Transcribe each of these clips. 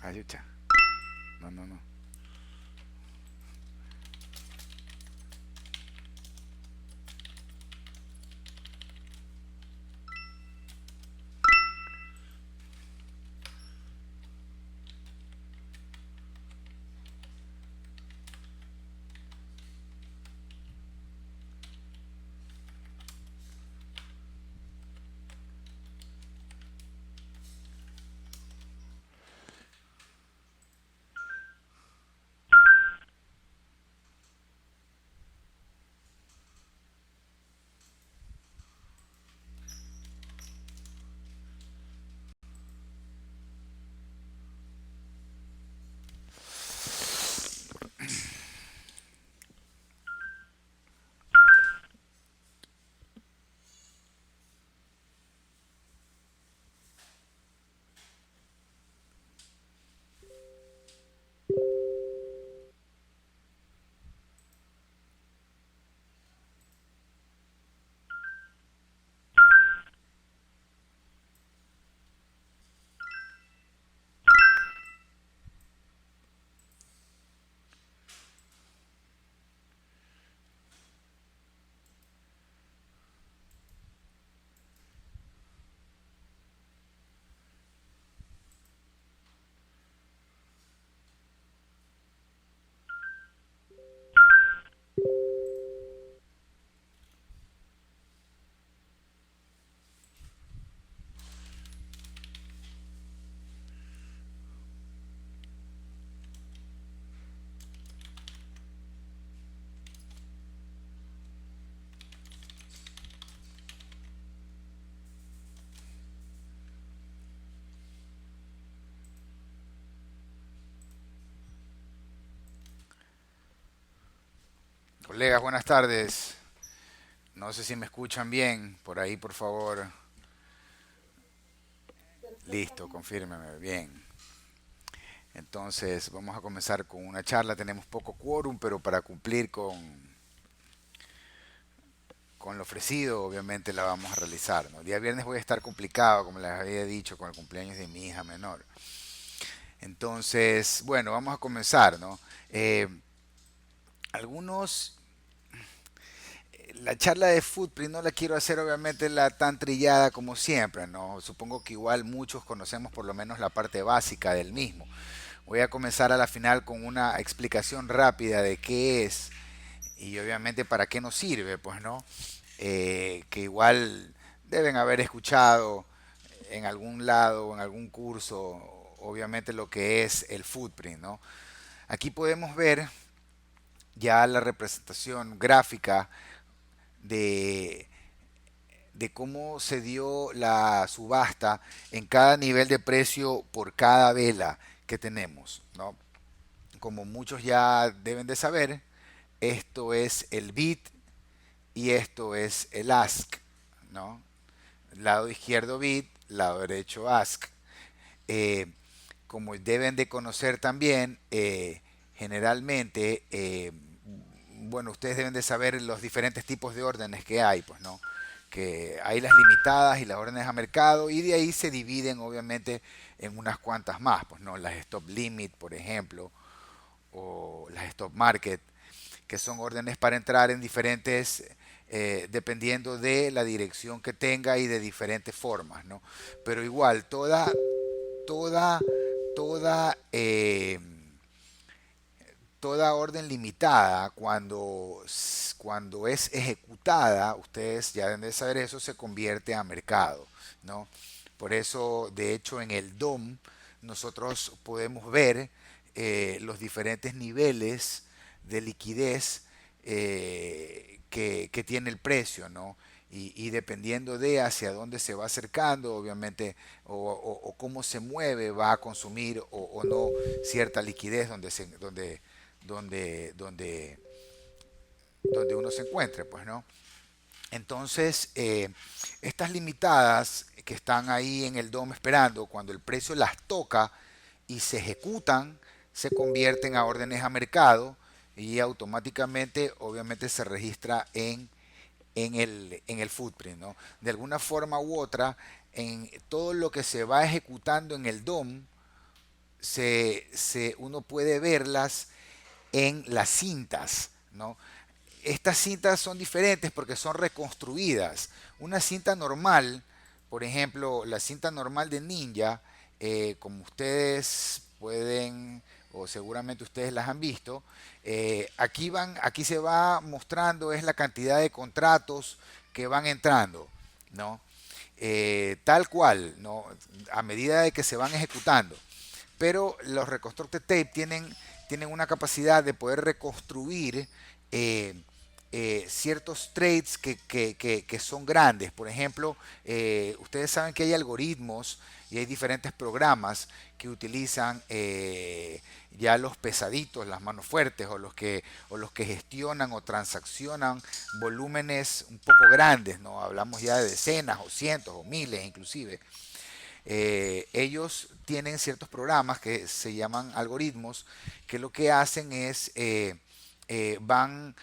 Ayucha. No, no, no. Colegas, buenas tardes. No sé si me escuchan bien. Por ahí, por favor. Listo, confírmeme. Bien. Entonces, vamos a comenzar con una charla. Tenemos poco quórum, pero para cumplir con lo ofrecido, obviamente la vamos a realizar, ¿no? El día viernes voy a estar complicado, como les había dicho, con el cumpleaños de mi hija menor. Entonces, bueno, vamos a comenzar, ¿no? Eh, algunos La charla de Footprint no la quiero hacer obviamente la tan trillada como siempre, ¿no? Supongo que igual muchos conocemos por lo menos la parte básica del mismo. Voy a comenzar a la final con una explicación rápida de qué es y obviamente para qué nos sirve, pues, ¿no? Que igual deben haber escuchado en algún lado o en algún curso, obviamente lo que es el footprint, ¿no? Aquí podemos ver ya la representación gráfica de cómo se dio la subasta en cada nivel de precio por cada vela que tenemos, ¿no? Como muchos ya deben de saber, esto es el bid y esto es el ask, ¿no? Lado izquierdo bid, lado derecho ask. Eh, Como deben de conocer también, generalmente, bueno, ustedes deben de saber los diferentes tipos de órdenes que hay, pues, ¿no? Que hay las limitadas y las órdenes a mercado y de ahí se dividen obviamente en unas cuantas más, pues, ¿no? Las stop limit, por ejemplo, o las stop market, que son órdenes para entrar en diferentes, dependiendo de la dirección que tenga y de diferentes formas, ¿no? Pero igual, toda, toda, toda orden limitada, cuando es ejecutada, ustedes ya deben de saber eso, se convierte a mercado, ¿no? Por eso, de hecho, en el DOM nosotros podemos ver los diferentes niveles de liquidez que tiene el precio, ¿no? Y dependiendo de hacia dónde se va acercando, obviamente, o cómo se mueve, va a consumir o no cierta liquidez donde, donde, donde uno se encuentre, pues, ¿no? Entonces, estas limitadas que están ahí en el DOM esperando, cuando el precio las toca y se ejecutan, se convierten a órdenes a mercado y automáticamente, obviamente, se registra en el footprint, ¿no? De alguna forma u otra, en todo lo que se va ejecutando en el DOM, uno puede verlas en las cintas, ¿no? Estas cintas son diferentes porque son reconstruidas. Una cinta normal, por ejemplo, la cinta normal de Ninja, como ustedes pueden, o seguramente ustedes las han visto, aquí se va mostrando es la cantidad de contratos que van entrando, ¿no? Tal cual, ¿no? A medida de que se van ejecutando. Pero los reconstructed tape tienen una capacidad de poder reconstruir eh, ciertos trades que son grandes. Por ejemplo, ustedes saben que hay algoritmos y hay diferentes programas que utilizan ya los pesaditos, las manos fuertes, o los que gestionan o transaccionan volúmenes un poco grandes, ¿no? Hablamos ya de decenas o cientos o miles inclusive. Ellos tienen ciertos programas que se llaman algoritmos que lo que hacen es van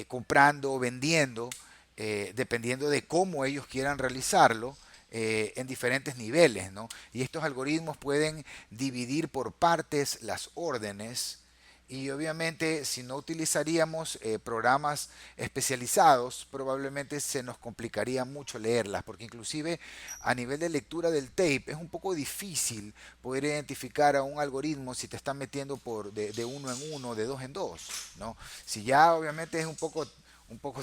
comprando o vendiendo dependiendo de cómo ellos quieran realizarlo en diferentes niveles, ¿no? Y estos algoritmos pueden dividir por partes las órdenes y obviamente si no utilizaríamos programas especializados, probablemente se nos complicaría mucho leerlas, porque inclusive a nivel de lectura del tape es un poco difícil poder identificar a un algoritmo si te están metiendo de uno en uno, de dos en dos, ¿no? Si ya obviamente es un poco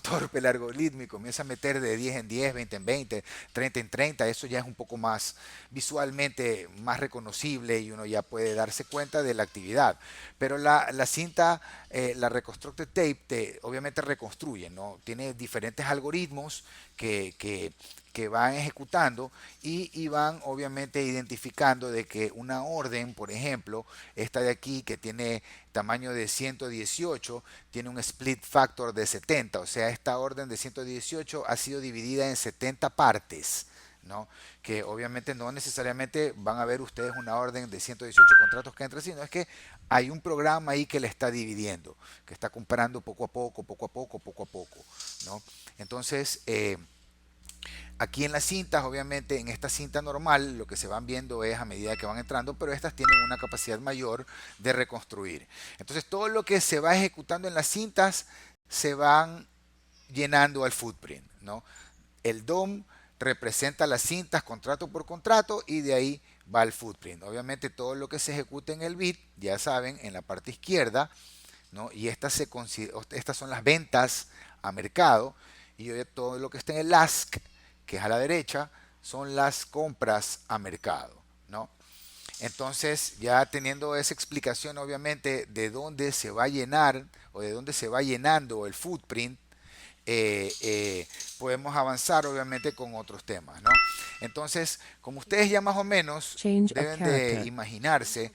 torpe el algoritmo y comienza a meter de 10 en 10, 20 en 20, 30 en 30, eso ya es un poco más visualmente más reconocible y uno ya puede darse cuenta de la actividad. Pero la cinta, la Reconstructed Tape, obviamente reconstruye, ¿no? Tiene diferentes algoritmos que van ejecutando y van obviamente identificando de que una orden, por ejemplo, esta de aquí que tiene tamaño de 118, tiene un split factor de 70, o sea, esta orden de 118 ha sido dividida en 70 partes, ¿no? Que obviamente no necesariamente van a ver ustedes una orden de 118 contratos que entran, sino es que hay un programa ahí que le está dividiendo, que está comprando poco a poco, poco a poco, poco a poco, ¿no? Entonces, aquí en las cintas, obviamente en esta cinta normal, lo que se van viendo es a medida que van entrando, pero estas tienen una capacidad mayor de reconstruir. Entonces todo lo que se va ejecutando en las cintas se van llenando al footprint, ¿no? El DOM representa las cintas contrato por contrato y de ahí va el footprint. Obviamente todo lo que se ejecute en el bit, ya saben, en la parte izquierda, ¿no? Y estas son las ventas a mercado y todo lo que está en el ASC, que es a la derecha, son las compras a mercado, ¿no? Entonces, ya teniendo esa explicación, obviamente, de dónde se va a llenar o de dónde se va llenando el footprint, podemos avanzar, obviamente, con otros temas, ¿no? Entonces, como ustedes ya más o menos Change of deben de character. imaginarse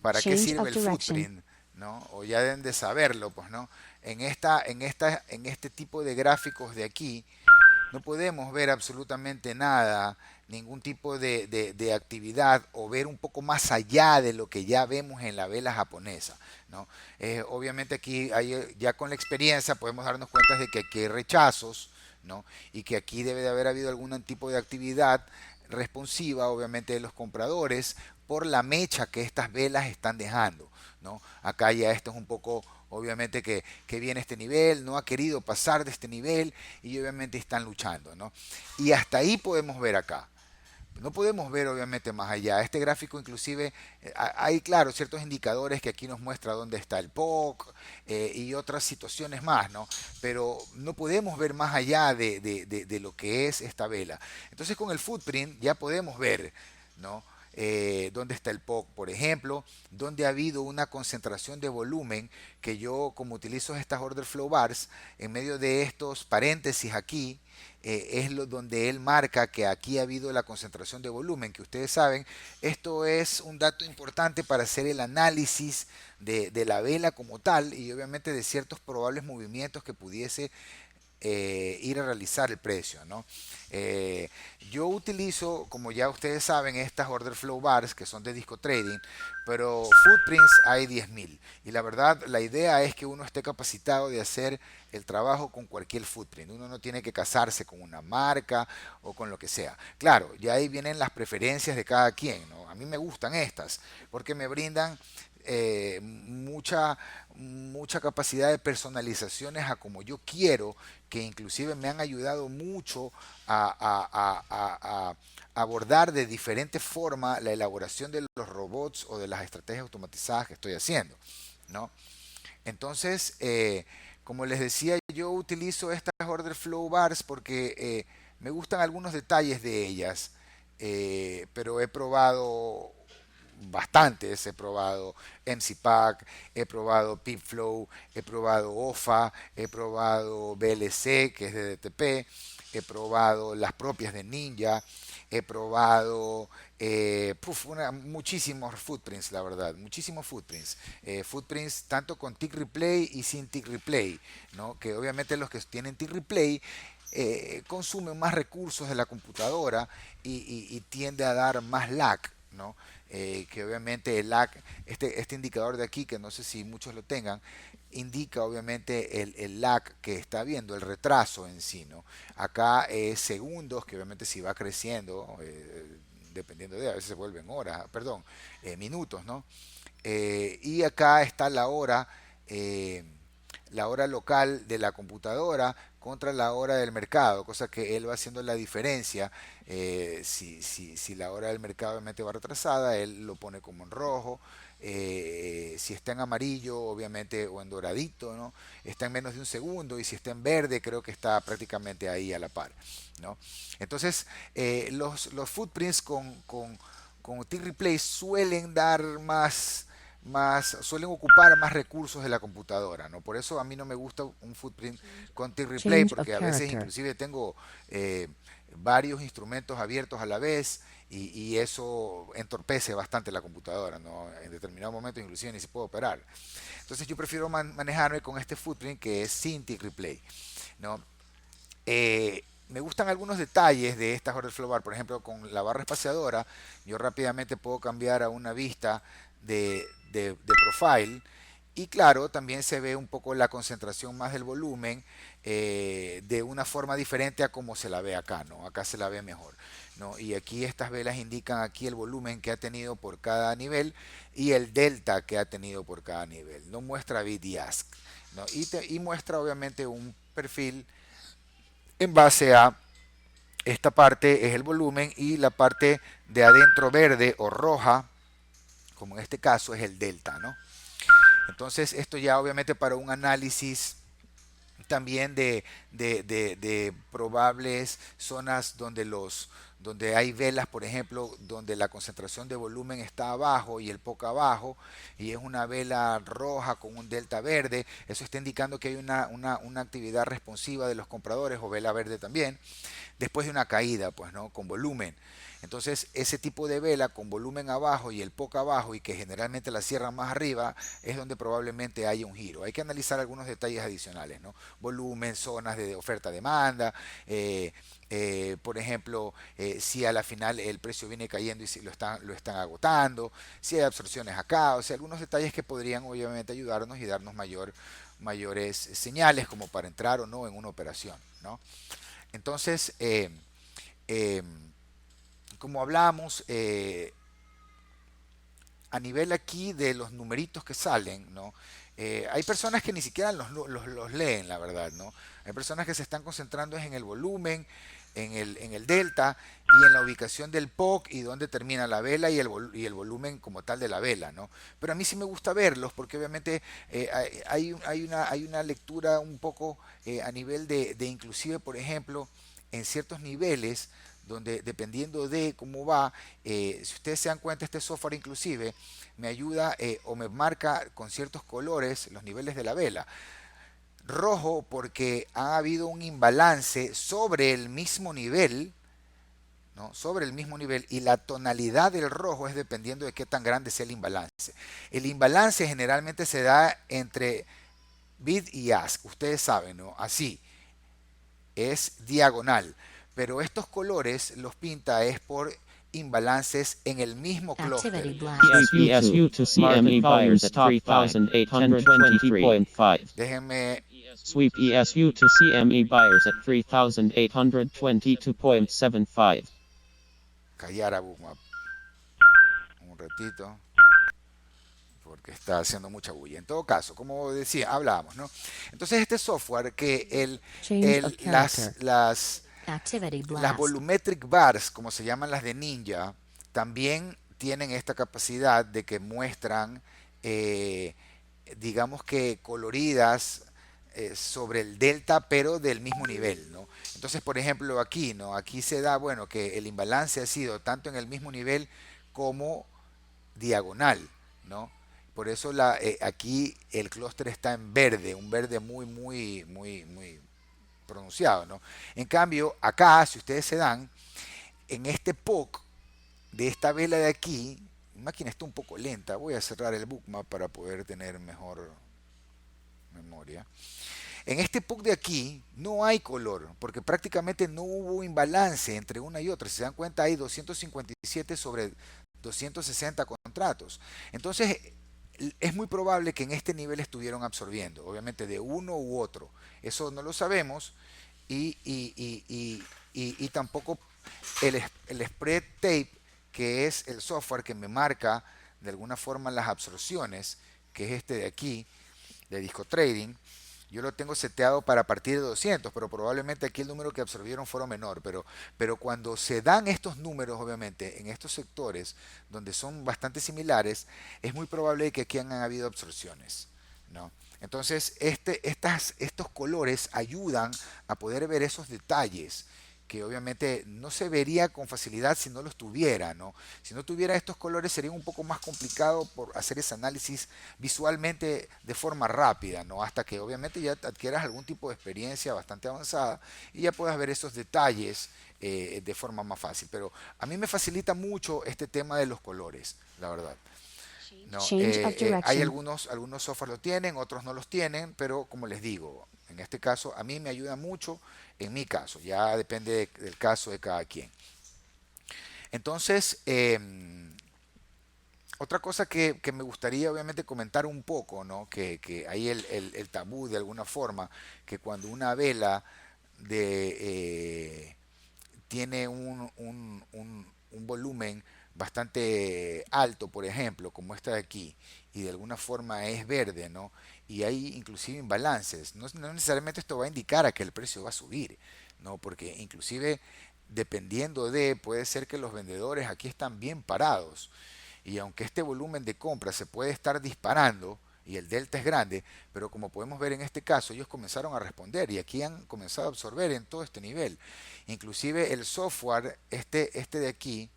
para qué Change sirve of el direction. footprint, ¿no? O ya deben de saberlo, pues, ¿no? En este tipo de gráficos de aquí, no podemos ver absolutamente nada, ningún tipo de actividad o ver un poco más allá de lo que ya vemos en la vela japonesa, ¿no? Obviamente aquí ya con la experiencia podemos darnos cuenta de que aquí hay rechazos, ¿no? Y que aquí debe de haber habido algún tipo de actividad responsiva, obviamente, de los compradores por la mecha que estas velas están dejando, ¿no? Acá ya esto es un poco, obviamente, que viene este nivel, no ha querido pasar de este nivel y obviamente están luchando, ¿no? Y hasta ahí podemos ver acá. No podemos ver obviamente más allá. Este gráfico inclusive, hay claro ciertos indicadores que aquí nos muestra dónde está el POC y otras situaciones más, ¿no? Pero no podemos ver más allá de lo que es esta vela. Entonces con el footprint ya podemos ver, ¿no? Dónde está el POC, por ejemplo, donde ha habido una concentración de volumen que yo, como utilizo estas order flow bars, en medio de estos paréntesis aquí, es donde él marca que aquí ha habido la concentración de volumen, que ustedes saben, esto es un dato importante para hacer el análisis de la vela como tal y obviamente de ciertos probables movimientos que pudiese ir a realizar el precio, ¿no? Eh, yo utilizo, como ya ustedes saben, estas order flow bars que son de disco trading, pero footprints hay 10.000. Y la verdad, la idea es que uno esté capacitado de hacer el trabajo con cualquier footprint. Uno no tiene que casarse con una marca o con lo que sea. Claro, ya ahí vienen las preferencias de cada quien, ¿no? A mí me gustan estas porque me brindan mucha capacidad de personalizaciones a como yo quiero, que inclusive me han ayudado mucho a abordar de diferente forma la elaboración de los robots o de las estrategias automatizadas que estoy haciendo, ¿no? Entonces, como les decía, yo utilizo estas order flow bars porque me gustan algunos detalles de ellas, pero he probado bastantes. He probado MC-Pack, he probado PipFlow, he probado OFA, he probado BLC, que es de DTP, he probado las propias de Ninja, he probado muchísimos footprints, la verdad, muchísimos footprints. Footprints tanto con tick replay y sin tick replay, ¿no? Que obviamente los que tienen tick replay consumen más recursos de la computadora y tiende a dar más lag, ¿no? Que obviamente el lag, este indicador de aquí, que no sé si muchos lo tengan, indica obviamente el lag que está viendo, el retraso en sí, ¿no? Acá es segundos, que obviamente si va creciendo, dependiendo de, a veces se vuelven horas, perdón, minutos, ¿no? Y acá está eh, la hora local de la computadora contra la hora del mercado, cosa que él va haciendo la diferencia. Si la hora del mercado obviamente va retrasada, él lo pone como en rojo. Si está en amarillo, obviamente, o en doradito, ¿no? Está en menos de un segundo, y si está en verde, creo que está prácticamente ahí a la par, ¿no? Entonces, los footprints con T-Replay suelen dar suelen ocupar más recursos de la computadora, ¿no? Por eso a mí no me gusta un footprint con T-Replay, Change of porque a veces character. inclusive tengo varios instrumentos abiertos a la vez y eso entorpece bastante la computadora, ¿no? En determinado momento inclusive ni se puede operar. Entonces yo prefiero manejarme con este footprint que es sin T-Replay, ¿no? Me gustan algunos detalles de esta Order Flow Bar. Por ejemplo, con la barra espaciadora, yo rápidamente puedo cambiar a una vista de profile. Y claro, también se ve un poco la concentración más del volumen de una forma diferente a como se la ve acá, ¿no? Acá se la ve mejor, ¿no? Y aquí estas velas indican aquí el volumen que ha tenido por cada nivel y el delta que ha tenido por cada nivel. No muestra bit y ask, ¿no? Y muestra obviamente un perfil en base a esta parte es el volumen y la parte de adentro verde o roja, como en este caso, es el delta, ¿no? Entonces esto ya obviamente para un análisis también de probables zonas donde hay velas, por ejemplo, donde la concentración de volumen está abajo y el POC abajo, y es una vela roja con un delta verde, eso está indicando que hay una actividad responsiva de los compradores, o vela verde también, después de una caída, pues, ¿no? Con volumen. Entonces, ese tipo de vela con volumen abajo y el POC abajo, y que generalmente la cierran más arriba, es donde probablemente haya un giro. Hay que analizar algunos detalles adicionales, ¿no? Volumen, zonas de oferta-demanda, por ejemplo, si a la final el precio viene cayendo y si lo están agotando, si hay absorciones acá, o sea, algunos detalles que podrían obviamente ayudarnos y darnos mayores señales como para entrar o no en una operación, ¿no? Entonces, eh, como hablamos, a nivel aquí de los numeritos que salen, ¿no? Hay personas que ni siquiera los leen, la verdad, ¿no? Hay personas que se están concentrando en el volumen, en el delta y en la ubicación del POC y dónde termina la vela y el volumen como tal de la vela, ¿no? Pero a mí sí me gusta verlos porque obviamente hay una lectura un poco a nivel de inclusive, por ejemplo, en ciertos niveles donde dependiendo de cómo va, si ustedes se dan cuenta, este software inclusive me ayuda o me marca con ciertos colores los niveles de la vela. Rojo porque ha habido un imbalance sobre el mismo nivel, ¿no? Sobre el mismo nivel, y la tonalidad del rojo es dependiendo de qué tan grande sea el imbalance. El imbalance generalmente se da entre bid y ask, ustedes saben, ¿no? Así. es diagonal, pero estos colores los pinta es por imbalances en el mismo Activity clúster. blast. Sweep ESU to CME buyers at 3,820.5. Déjenme, Sweep ESU to CME buyers at 3,822.75. callar a Bookmap un ratito porque está haciendo mucha bulla. En todo caso, como decía, hablábamos, ¿no? Entonces este software que Change of character. Activity las blast. volumetric bars, como se llaman las de Ninja, también tienen esta capacidad de que muestran, eh, digamos que coloridas sobre el delta, pero del mismo nivel, ¿no? Entonces, por ejemplo, aquí, ¿no? Aquí se da, bueno, que el imbalance ha sido tanto en el mismo nivel como diagonal, ¿no? Por eso aquí el clúster está en verde, un verde muy pronunciado, ¿no? En cambio, acá, si ustedes se dan, en este POC de esta vela de aquí, la máquina está un poco lenta, voy a cerrar el bookmap para poder tener mejor memoria. En este POC de aquí no hay color, porque prácticamente no hubo imbalance entre una y otra. Si se dan cuenta, hay 257 sobre 260 contratos. Entonces, es muy probable que en este nivel estuvieron absorbiendo, obviamente de uno u otro. Eso no lo sabemos y tampoco el spread tape, que es el software que me marca de alguna forma las absorciones, que es este de aquí, de Disco Trading. Yo lo tengo seteado para partir de 200, pero probablemente aquí el número que absorbieron fueron menor. Pero cuando se dan estos números, obviamente, en estos sectores donde son bastante similares, es muy probable que aquí han habido absorciones, ¿no? Entonces, estos colores ayudan a poder ver esos detalles que obviamente no se vería con facilidad si no los tuviera, ¿no? Si no tuviera estos colores sería un poco más complicado por hacer ese análisis visualmente de forma rápida, ¿no? Hasta que obviamente ya adquieras algún tipo de experiencia bastante avanzada y ya puedas ver esos detalles de forma más fácil. Pero a mí me facilita mucho este tema de los colores, la verdad. No, Change of hay direction. algunos software lo tienen, otros no los tienen, pero como les digo, en este caso a mí me ayuda mucho, en mi caso, ya depende del caso de cada quien. Entonces, otra cosa que me gustaría obviamente comentar un poco, ¿no? Que hay el tabú de alguna forma, que cuando una vela de, tiene un volumen bastante alto, por ejemplo, como esta de aquí, y de alguna forma es verde, ¿no? Y hay inclusive imbalances. No necesariamente esto va a indicar a que el precio va a subir, ¿no? Porque inclusive dependiendo de, puede ser que los vendedores aquí están bien parados. Y aunque este volumen de compra se puede estar disparando, y el delta es grande, pero como podemos ver en este caso, ellos comenzaron a responder y aquí han comenzado a absorber en todo este nivel. Inclusive el software, este de aquí,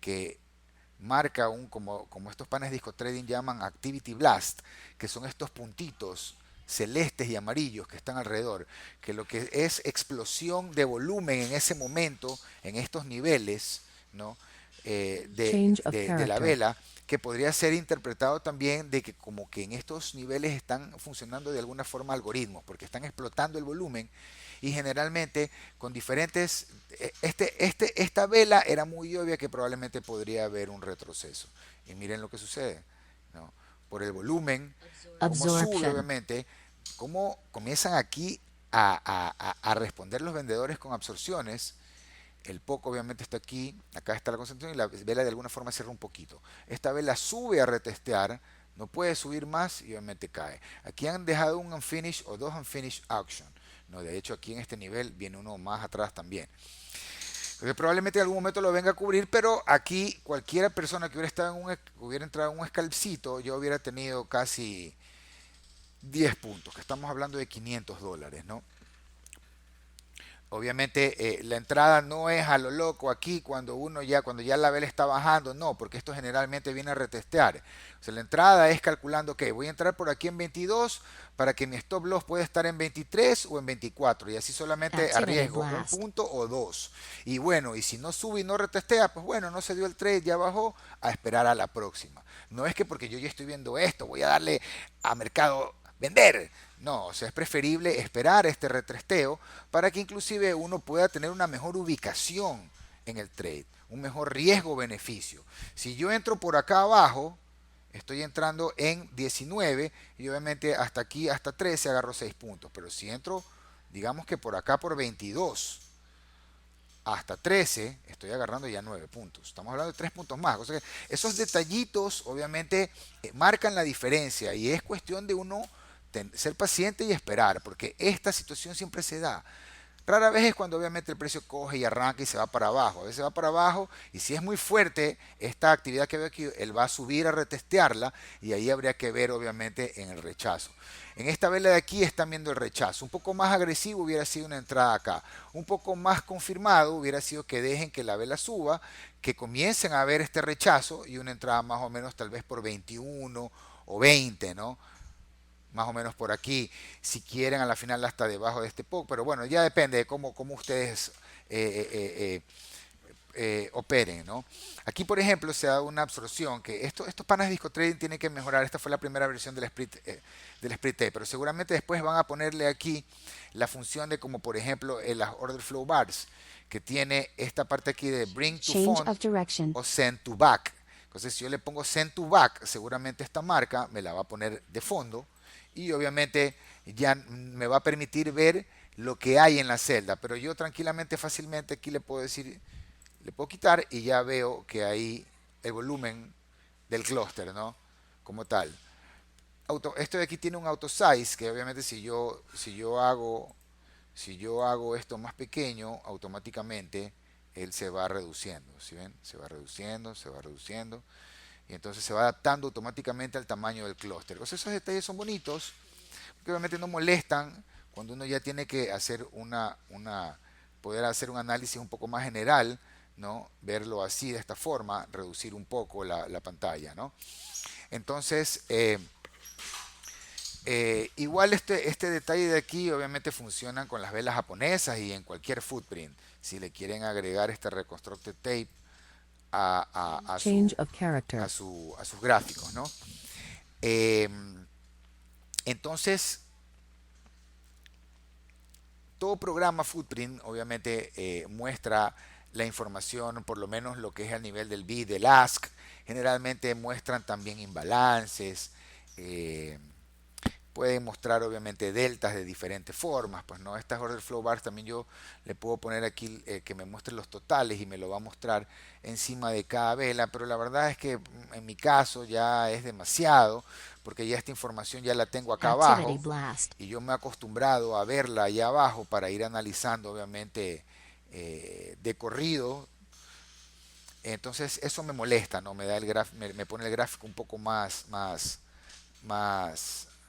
que marca como estos panes de disco trading llaman Activity Blast, que son estos puntitos celestes y amarillos que están alrededor, que lo que es explosión de volumen en ese momento, en estos niveles, ¿no? Change of De la character. vela, que podría ser interpretado también de que como que en estos niveles están funcionando de alguna forma algoritmos, porque están explotando el volumen y generalmente con diferentes, esta vela era muy obvia que probablemente podría haber un retroceso. Y miren lo que sucede, ¿no? Por el volumen, cómo sube Absorption. obviamente, cómo comienzan aquí a responder los vendedores con absorciones. El poco obviamente está aquí, acá está la concentración y la vela de alguna forma cierra un poquito. Esta vela sube a retestear, no puede subir más y obviamente cae. Aquí han dejado un unfinished o dos unfinished auction. No, de hecho aquí en este nivel viene uno más atrás también. Porque probablemente en algún momento lo venga a cubrir, pero aquí cualquiera persona que hubiera entrado en un escalpcito, yo hubiera tenido casi 10 puntos, que estamos hablando de $500, ¿no? Obviamente la entrada no es a lo loco aquí cuando ya la vela está bajando, no, porque esto generalmente viene a retestear. O sea, la entrada es calculando que voy a entrar por aquí en 22 para que mi stop loss pueda estar en 23 o en 24 y así solamente Activity arriesgo un blast. punto o dos. Y bueno, y si no sube y no retestea, pues bueno, no se dio el trade, ya bajó, a esperar a la próxima. No es que porque yo ya estoy viendo esto, voy a darle a mercado vender. No, o sea, es preferible esperar este retresteo para que inclusive uno pueda tener una mejor ubicación en el trade, un mejor riesgo-beneficio. Si yo entro por acá abajo, estoy entrando en 19 y obviamente hasta aquí, hasta 13, agarro 6 puntos. Pero si entro, digamos que por acá por 22 hasta 13, estoy agarrando ya 9 puntos. Estamos hablando de 3 puntos más. O sea que esos detallitos obviamente marcan la diferencia y es cuestión de uno ser paciente y esperar, porque esta situación siempre se da. Rara vez es cuando obviamente el precio coge y arranca y se va para abajo. A veces va para abajo y si es muy fuerte esta actividad que veo aquí, él va a subir a retestearla y ahí habría que ver obviamente en el rechazo. En esta vela de aquí están viendo el rechazo. Un poco más agresivo hubiera sido una entrada acá. Un poco más confirmado hubiera sido que dejen que la vela suba, que comiencen a ver este rechazo y una entrada más o menos tal vez por 21 o 20, ¿no? Más o menos por aquí, si quieren a la final hasta debajo de este poco, pero bueno, ya depende de cómo ustedes operen, ¿no? Aquí, por ejemplo, se da una absorción que estos panas de disco trading tienen que mejorar. Esta fue la primera versión del split tape, pero seguramente después van a ponerle aquí la función de como por ejemplo en las order flow bars, que tiene esta parte aquí de bring to front o send to back. Entonces, si yo le pongo send to back, seguramente esta marca me la va a poner de fondo y obviamente ya me va a permitir ver lo que hay en la celda, pero yo tranquilamente, fácilmente aquí le puedo decir, le puedo quitar y ya veo que ahí el volumen del clúster, ¿no? Como tal. Esto de aquí tiene un auto size que obviamente si yo hago esto más pequeño, automáticamente él se va reduciendo, ¿sí ven? Se va reduciendo, se va reduciendo y entonces se va adaptando automáticamente al tamaño del clúster. Entonces esos detalles son bonitos, que obviamente no molestan cuando uno ya tiene que hacer poder hacer un análisis un poco más general, ¿no? Verlo así, de esta forma, reducir un poco la pantalla, ¿no? Entonces, igual este detalle de aquí obviamente funcionan con las velas japonesas y en cualquier footprint. Si le quieren agregar este reconstructed tape a sus gráficos, ¿no? Eh, entonces, todo programa Footprint obviamente muestra la información, por lo menos lo que es al nivel del bid, del ask. Generalmente muestran también imbalances, eh, pueden mostrar obviamente deltas de diferentes formas, pues no, estas order flow bars también yo le puedo poner aquí que me muestre los totales y me lo va a mostrar encima de cada vela, pero la verdad es que en mi caso ya es demasiado, porque ya esta información ya la tengo acá abajo y yo me he acostumbrado a verla allá abajo para ir analizando obviamente de corrido. Entonces eso me molesta, ¿no? Me pone el gráfico un poco más,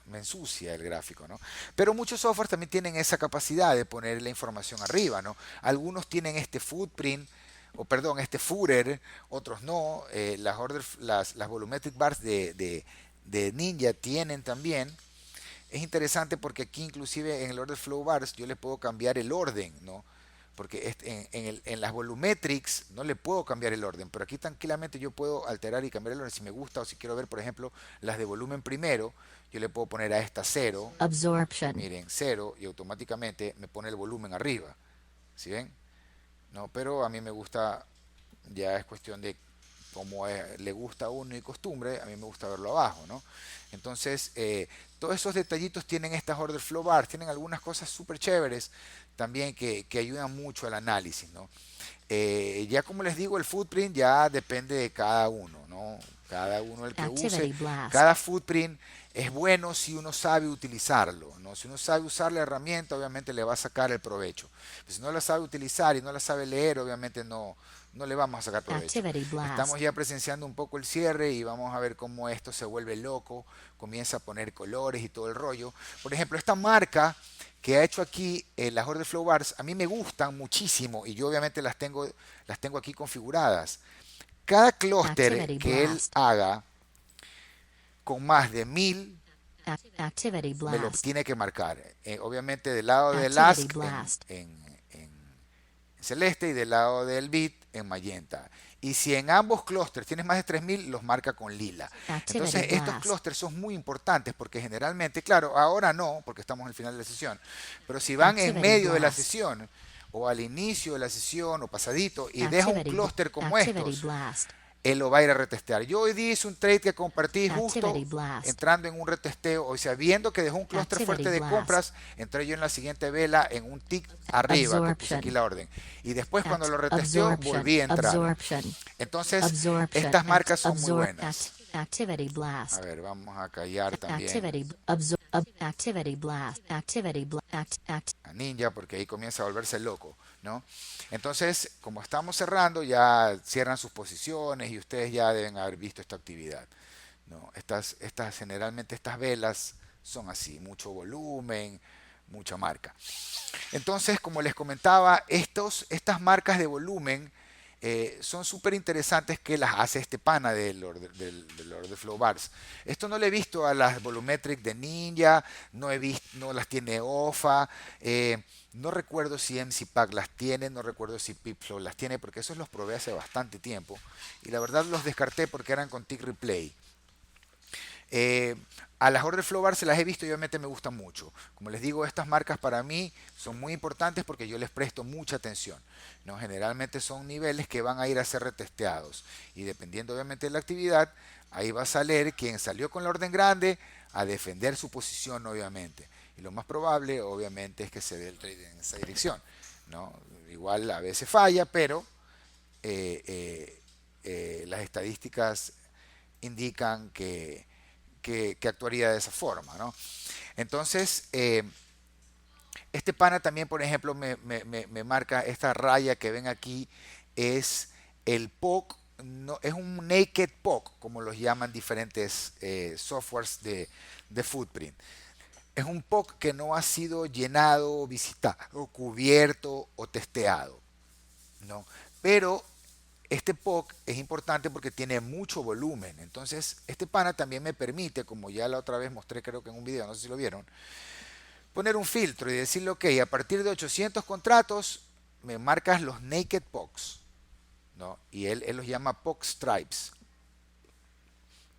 me ensucia el gráfico, ¿no? Pero muchos softwares también tienen esa capacidad de poner la información arriba, ¿no? Algunos tienen este footprint, o perdón, este footer, otros no. Las volumetric bars de Ninja tienen también. Es interesante porque aquí inclusive en el order flow bars yo le puedo cambiar el orden, ¿no? Porque en las volumetrics no le puedo cambiar el orden, pero aquí tranquilamente yo puedo alterar y cambiar el orden si me gusta, o si quiero ver, por ejemplo, las de volumen primero, yo le puedo poner a esta 0, miren, 0, y automáticamente me pone el volumen arriba, ¿sí ven? No, pero a mí me gusta, ya es cuestión de cómo le gusta a uno y costumbre, a mí me gusta verlo abajo, ¿no? Entonces, todos esos detallitos tienen estas order flow bars, tienen algunas cosas súper chéveres también que ayudan mucho al análisis, ¿no? Ya como les digo, el footprint ya depende de cada uno, ¿no? Cada uno el que use. Cada footprint es bueno si uno sabe utilizarlo, ¿no? Si uno sabe usar la herramienta, obviamente le va a sacar el provecho. Pero si no la sabe utilizar y no la sabe leer, obviamente no le vamos a sacar provecho. Estamos ya presenciando un poco el cierre y vamos a ver cómo esto se vuelve loco, comienza a poner colores y todo el rollo. Por ejemplo, esta marca que ha hecho aquí las Order Flow Bars, a mí me gustan muchísimo y yo obviamente las tengo aquí configuradas. Cada clúster que él haga con más de 1000 me lo tiene que marcar. Obviamente del lado del ask en celeste y del lado del bit en magenta. Y si en ambos clústeres tienes más de 3000, los marca con lila. Entonces, Activity estos blast. clústeres son muy importantes porque generalmente, claro, ahora no, porque estamos al final de la sesión, pero si van en Activity medio de la blast. sesión o al inicio de la sesión o pasadito y deja un Activity, clúster como activity estos, blast. él lo va a ir a retestear. Yo hoy día hice un trade que compartí Activity justo blast. entrando en un retesteo, o sea, viendo que dejó un clúster Activity fuerte de blast. compras, entré yo en la siguiente vela en un tick arriba que puse aquí Absorption. la orden. Y después cuando lo retesteó, volví a entrar. Absorption. Entonces, Absorption. estas marcas son muy buenas. Activity A blast. ver, vamos a callar también Activity blast. Activity blast. a Ninja porque ahí comienza a volverse loco, ¿no? Entonces, como estamos cerrando, ya cierran sus posiciones y ustedes ya deben haber visto esta actividad, ¿no? Generalmente estas velas son así, mucho volumen, mucha marca. Entonces, como les comentaba, estas marcas de volumen son súper interesantes que las hace este pana del Order Flow Bars. Esto no lo he visto a las Volumetric de Ninja, no las tiene OFA, no recuerdo si MC Pack las tiene, no recuerdo si Pipflow las tiene, porque esos los probé hace bastante tiempo. Y la verdad los descarté porque eran con Tick Replay. A las Order Flow Bar se las he visto y obviamente me gustan mucho. Como les digo, estas marcas para mí son muy importantes porque yo les presto mucha atención, ¿no? Generalmente son niveles que van a ir a ser retesteados y dependiendo obviamente de la actividad, ahí va a salir quien salió con la orden grande a defender su posición obviamente. Y lo más probable obviamente es que se dé el trade en esa dirección, ¿no? Igual a veces falla, pero las estadísticas indican que actuaría de esa forma, ¿no? Entonces, este pana también, por ejemplo, me marca esta raya que ven aquí, es el POC, no, es un naked POC, como los llaman diferentes softwares de Footprint. Es un POC que no ha sido llenado, visitado, cubierto o testeado, ¿no? Pero este POC es importante porque tiene mucho volumen. Entonces, este pana también me permite, como ya la otra vez mostré, creo que en un video, no sé si lo vieron, poner un filtro y decirle, ok, a partir de 800 contratos, me marcas los naked POCs, ¿no? Y él los llama POC stripes.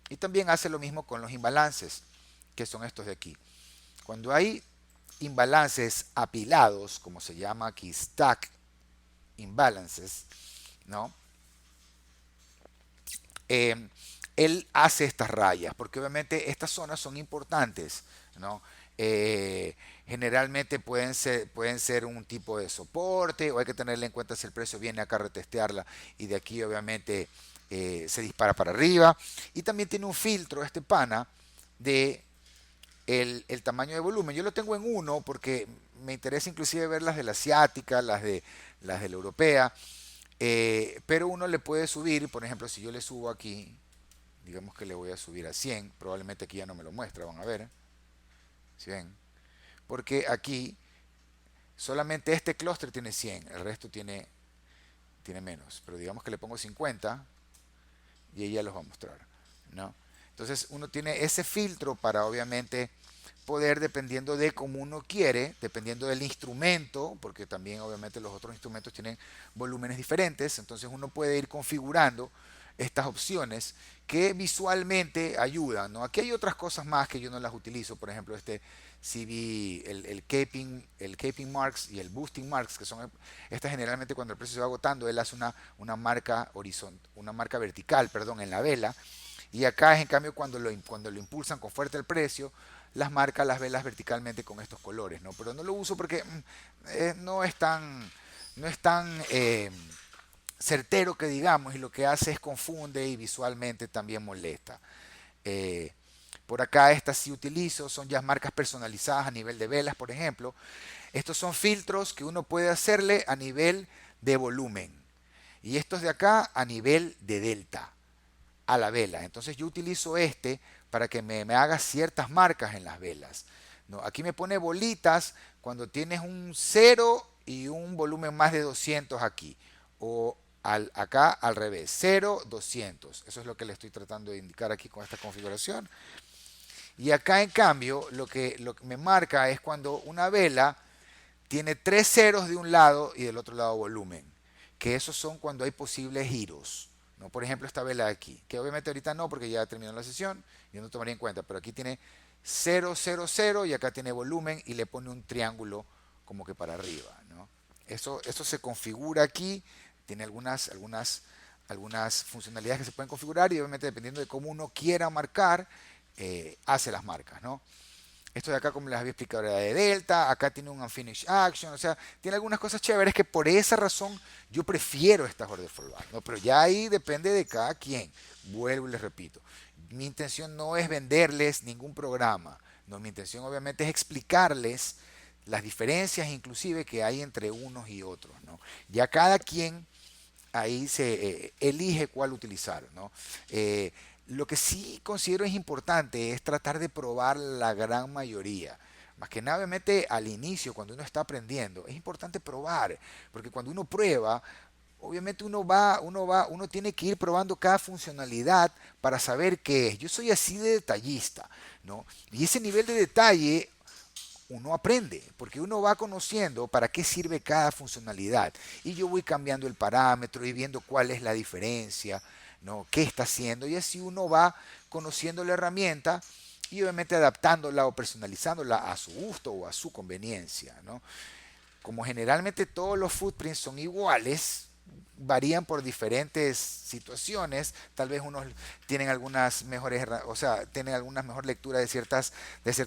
Y también hace lo mismo con los imbalances, que son estos de aquí. Cuando hay imbalances apilados, como se llama aquí, stack imbalances, ¿no? Él hace estas rayas, porque obviamente estas zonas son importantes, ¿no? Generalmente pueden ser un tipo de soporte, o hay que tenerle en cuenta si el precio viene acá a retestearla y de aquí obviamente se dispara para arriba. Y también tiene un filtro este pana de el tamaño de volumen. Yo lo tengo en 1 porque me interesa inclusive ver las de la asiática, las de la europea. Pero uno le puede subir, por ejemplo, si yo le subo aquí, digamos que le voy a subir a 100, probablemente aquí ya no me lo muestra, van a ver, ¿sí ven? Porque aquí solamente este clúster tiene 100, el resto tiene menos, pero digamos que le pongo 50 y ella los va a mostrar, ¿no? Entonces uno tiene ese filtro para obviamente poder, dependiendo de cómo uno quiere, dependiendo del instrumento, porque también obviamente los otros instrumentos tienen volúmenes diferentes, entonces uno puede ir configurando estas opciones que visualmente ayudan, ¿no? Aquí hay otras cosas más que yo no las utilizo, por ejemplo este CB, el caping marks y el boosting marks, que son estas generalmente cuando el precio se va agotando, él hace una marca una marca vertical, perdón, en la vela, y acá es en cambio cuando lo impulsan con fuerte el precio, las marca las velas verticalmente con estos colores, ¿no? Pero no lo uso porque no es tan certero que digamos, y lo que hace es confunde y visualmente también molesta. Eh, por acá estas sí utilizo, son ya marcas personalizadas a nivel de velas, por ejemplo. Estos son filtros que uno puede hacerle a nivel de volumen. Y estos de acá a nivel de delta a la vela. Entonces yo utilizo este para que me haga ciertas marcas en las velas, ¿no? Aquí me pone bolitas cuando tienes un 0 y un volumen más de 200 aquí. O acá al revés, 0, 200. Eso es lo que le estoy tratando de indicar aquí con esta configuración. Y acá en cambio lo que me marca es cuando una vela tiene 3 ceros de un lado y del otro lado volumen. Que esos son cuando hay posibles giros. ¿no? Por ejemplo, esta vela de aquí, que obviamente ahorita no porque ya terminó la sesión, yo no tomaría en cuenta, pero aquí tiene 0, 0, 0 y acá tiene volumen y le pone un triángulo como que para arriba, ¿no? Eso se configura aquí, tiene algunas funcionalidades que se pueden configurar y obviamente dependiendo de cómo uno quiera marcar, hace las marcas, ¿no? Esto de acá, como les había explicado, era de Delta. Acá tiene un Unfinished Action. O sea, tiene algunas cosas chéveres que por esa razón yo prefiero estas Order for Buy, ¿no? Pero ya ahí depende de cada quien. Vuelvo y les repito. Mi intención no es venderles ningún programa. No, mi intención obviamente es explicarles las diferencias inclusive que hay entre unos y otros, ¿no? Ya cada quien ahí se elige cuál utilizar, ¿no? Lo que sí considero es importante es tratar de probar la gran mayoría. Más que nada, obviamente, al inicio, cuando uno está aprendiendo, es importante probar, porque cuando uno prueba, obviamente uno tiene que ir probando cada funcionalidad para saber qué es. Yo soy así de detallista, ¿no? Y ese nivel de detalle uno aprende, porque uno va conociendo para qué sirve cada funcionalidad. Y yo voy cambiando el parámetro y viendo cuál es la diferencia, ¿no? ¿Qué está haciendo? Y así uno va conociendo la herramienta y obviamente adaptándola o personalizándola a su gusto o a su conveniencia, ¿no? Como generalmente todos los footprints son iguales, varían por diferentes situaciones. Tal vez unos tienen algunas mejores, o sea, tienen algunas mejor lectura de ciertas